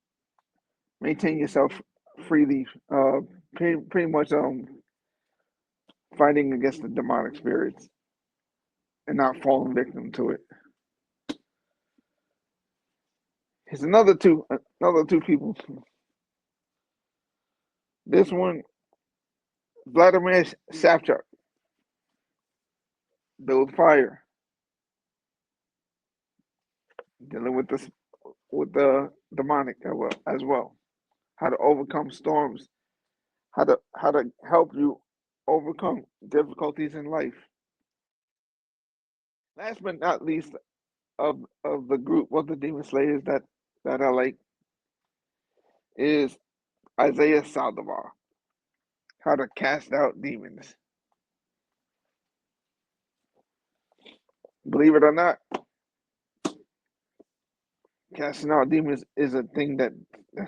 yourself freely. Pretty much fighting against the demonic spirits and not falling victim to it. Here's another two people. This one, Vladimir Savchuk, Build Fire, dealing with the demonic as well. How to overcome storms, how to help you overcome difficulties in life. Last but not least, of the group of the demon slayers that I like is Isaiah Saldivar. How to cast out demons. Believe it or not, casting out demons is a thing that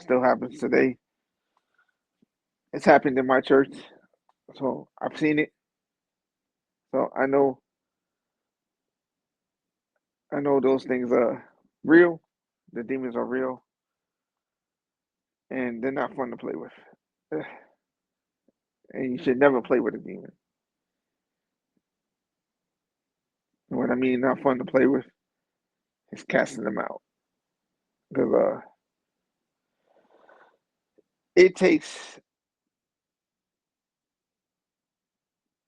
still happens today. It's happened in my church, so I've seen it. So I know those things are real. The demons are real, and they're not fun to play with. And you should never play with a demon. And what I mean, not fun to play with, is casting them out. Because it takes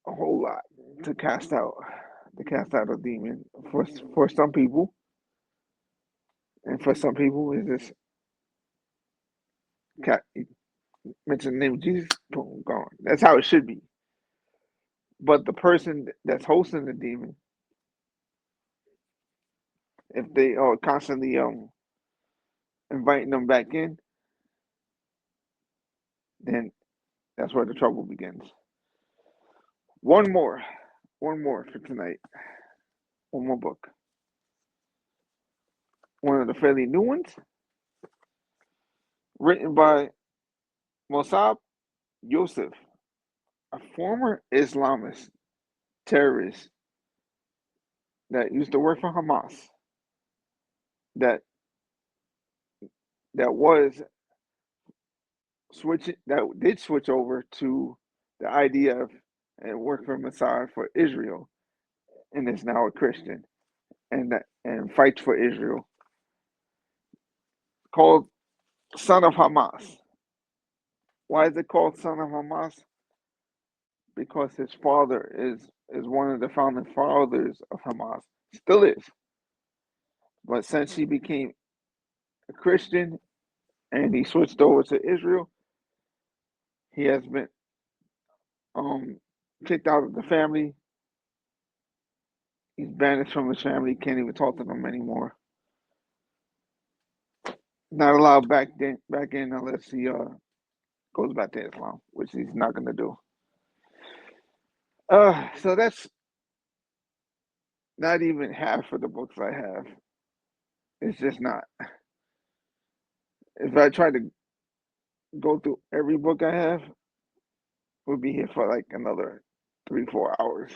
a whole lot to cast out a demon for some people, and for some people it's just mention the name of Jesus, boom, gone. That's how it should be. But the person that's hosting the demon, if they are constantly inviting them back in, then that's where the trouble begins. One more for tonight. One more book. One of the fairly new ones, written by Mossab Youssef, a former Islamist terrorist that used to work for Hamas, that did switch over to the IDF and work for Mossad for Israel, and is now a Christian and fights for Israel. Called Son of Hamas. Why is it called Son of Hamas? Because his father is one of the founding fathers of Hamas. Still is. But since he became a Christian and he switched over to Israel, he has been kicked out of the family. He's banished from his family. Can't even talk to them anymore. Not allowed back in unless he goes back to Islam, which he's not gonna do. So that's not even half of the books I have. It's just not. If I try to go through every book I have, we'll be here for like another 3, 4 hours.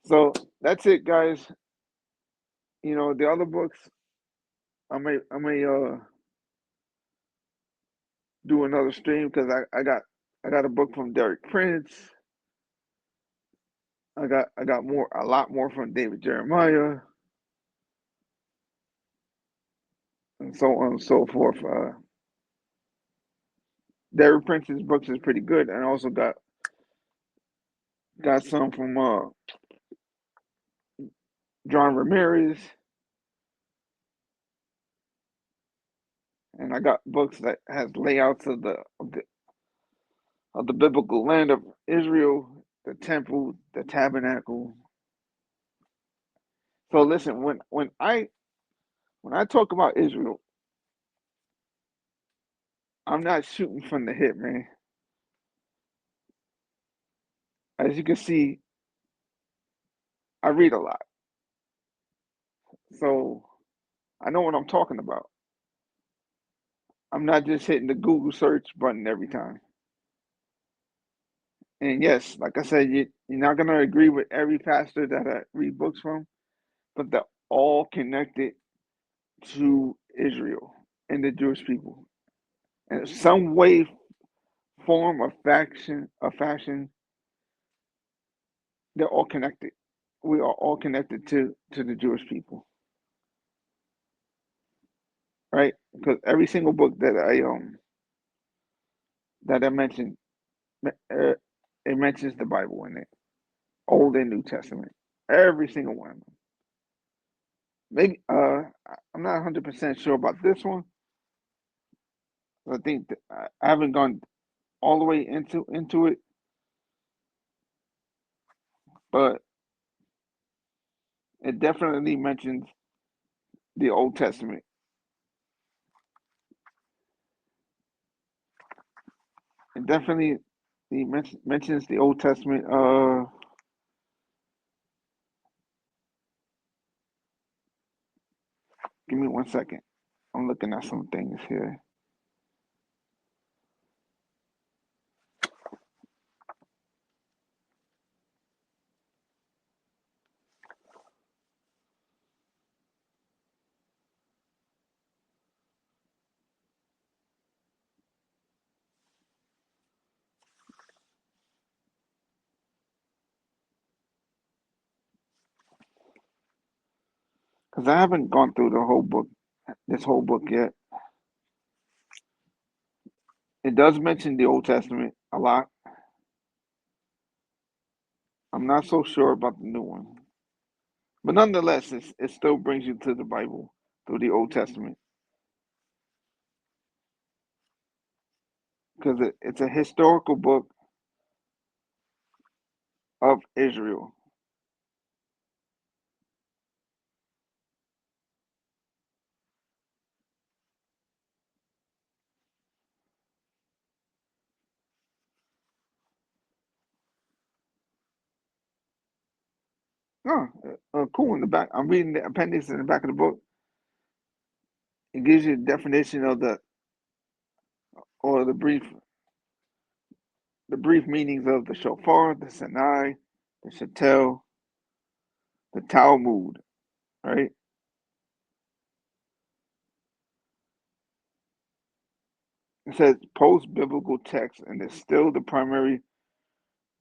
So that's it, guys. You know, the other books I may do another stream because I got a book from Derek Prince. I got a lot more from David Jeremiah, and so on and so forth. Derek Prince's books is pretty good, and I also got some from John Ramirez, and I got books that has layouts of the biblical land of Israel, the temple, the tabernacle. So listen, when I talk about Israel, I'm not shooting from the hip, man. As you can see, I read a lot, so I know what I'm talking about. I'm not just hitting the Google search button every time. And yes, like I said, you're not gonna agree with every pastor that I read books from, but they're all connected to Israel and the Jewish people. In some way, form, or fashion, they're all connected. We are all connected to the Jewish people, right? Because every single book that I mentioned, uh, it mentions the Bible in it, Old and New Testament, every single one of them. Maybe I'm not 100% sure about this one. I think I haven't gone all the way into it, but it definitely mentions the Old Testament. It definitely mentions the Old Testament. Give me 1 second. I'm looking at some things here. Because I haven't gone through this whole book yet. It does mention the Old Testament a lot. I'm not so sure about the new one. But nonetheless, it still brings you to the Bible through the Old Testament. Because it's a historical book of Israel. Oh, cool. In the back, I'm reading the appendix in the back of the book. It gives you a definition of or the brief meanings of the shofar, the Sinai, the Shetel, the Talmud, right? It says post-biblical text and is still the primary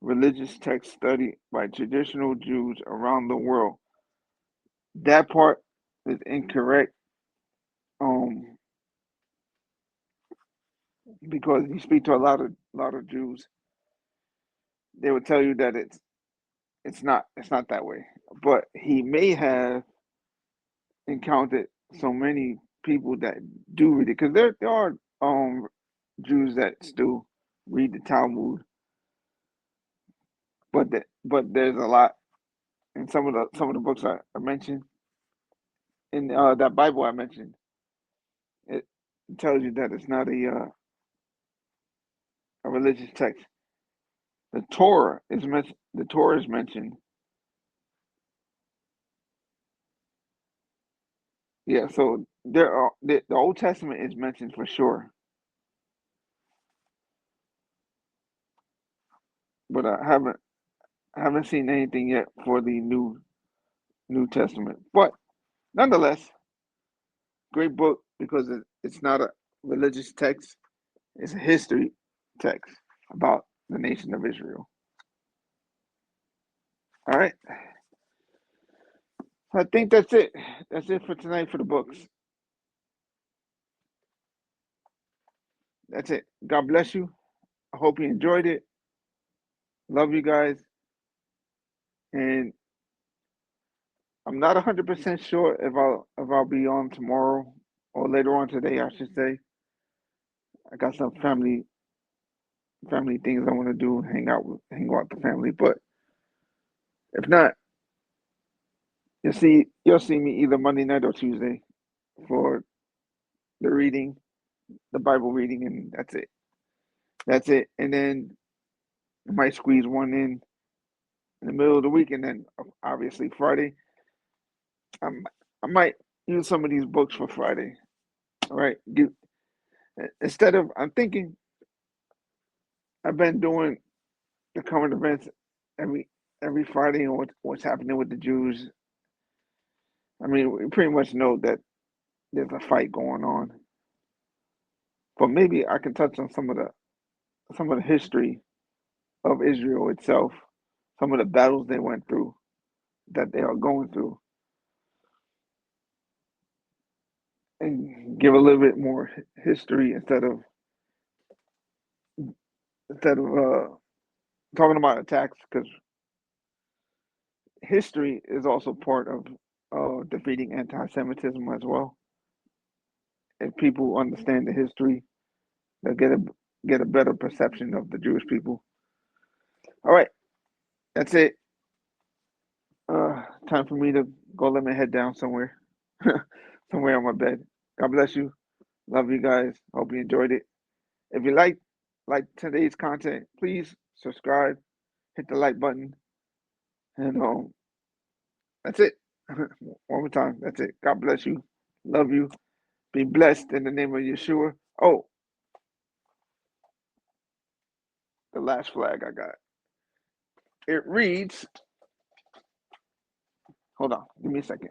religious text studied by traditional Jews around the world. That part is incorrect, um, because you speak to a lot of Jews, they would tell you that it's not that way. But he may have encountered so many people that do read it, because there are Jews that still read the Talmud, but there's a lot in some of the books I mentioned in that Bible I mentioned. It tells you that it's not a religious text. The Torah is mentioned. The Torah is mentioned. Yeah, so the Old Testament is mentioned for sure, but I haven't seen anything yet for the New Testament. But nonetheless, great book because it's not a religious text; it's a history text about the nation of Israel. All right, I think that's it. That's it for tonight for the books. That's it. God bless you. I hope you enjoyed it. Love you guys, and I'm not 100% sure if I'll be on tomorrow or later on today, I should say. I got some family things I want to do, hang out with the family. But if not, you'll see me either Monday night or Tuesday for the Bible reading, and that's it. That's it. And then I might squeeze one in the middle of the week, and then obviously Friday. I might use some of these books for Friday. All right. I'm thinking I've been doing the current events every Friday and what's happening with the Jews. I mean, we pretty much know that there's a fight going on, but maybe I can touch on some of the history of Israel itself, some of the battles they went through, that they are going through, and give a little bit more history instead of talking about attacks, because history is also part of defeating anti-Semitism as well. If people understand the history, they'll get a better perception of the Jewish people. All right, that's it. Time for me to go let my head down somewhere, somewhere on my bed. God bless you. Love you guys. Hope you enjoyed it. If you like today's content, please subscribe, hit the like button, and that's it. One more time. That's it. God bless you. Love you. Be blessed in the name of Yeshua. Oh, the last flag I got. It reads, hold on, give me a second.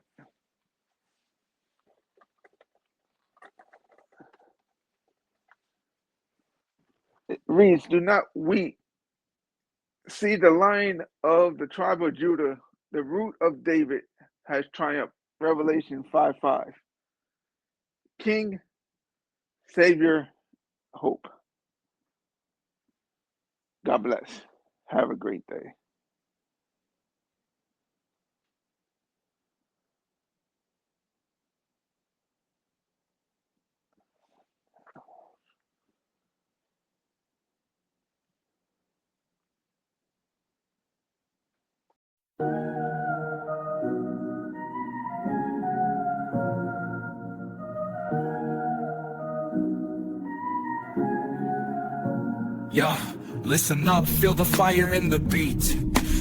It reads, do not weep. See, the Lion of the tribe of Judah, the root of David, has triumphed. Revelation 5:5. King, Savior, hope. God bless. Have a great day. Yeah, listen up, feel the fire in the beat.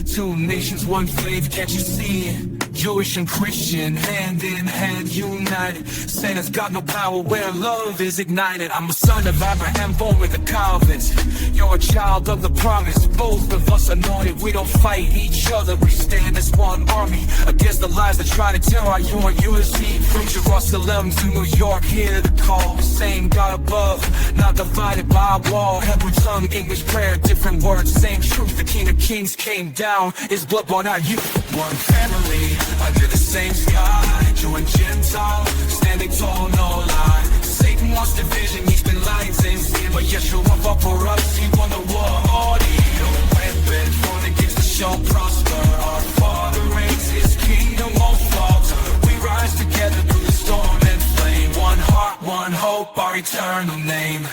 Two nations, one faith, can't you see? Jewish and Christian, hand in hand, united. Satan's got no power where love is ignited. I'm a son of Abraham, born with the Calvins. You're a child of the promise, both of us anointed. We don't fight each other, we stand as one army against the lies that try to tear our USC. From Jerusalem to New York, hear the call. Same God above, not divided by a wall. Hebrew tongue, English prayer, different words, same truth. The King of Kings came down, his blood bought our youth. One family, under the same sky, Jew and Gentile, standing tall, no lie. Satan wants division, he's been lying since then, but Yeshua fought for us, he won the war. No weapon formed against us shall prosper. Our Father reigns, his kingdom won't falter. We rise together through the storm and flame. One heart, one hope, our eternal name.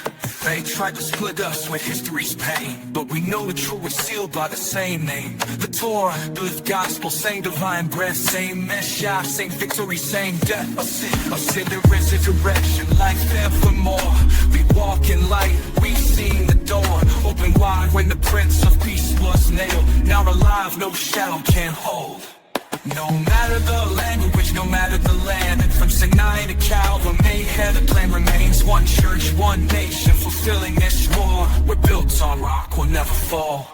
They tried to split us with history's pain, but we know the truth is sealed by the same name. The Torah, the gospel, same divine breath, same Messiah, same victory, same death. A sin, there is a direction, life evermore. We walk in light, we've seen the door open wide when the Prince of Peace was nailed. Now alive, no shadow can hold. No matter the language, no matter the land, from Sinai to Calvary, here the plan remains. One church, one nation, fulfilling this war. We're built on rock, we'll never fall.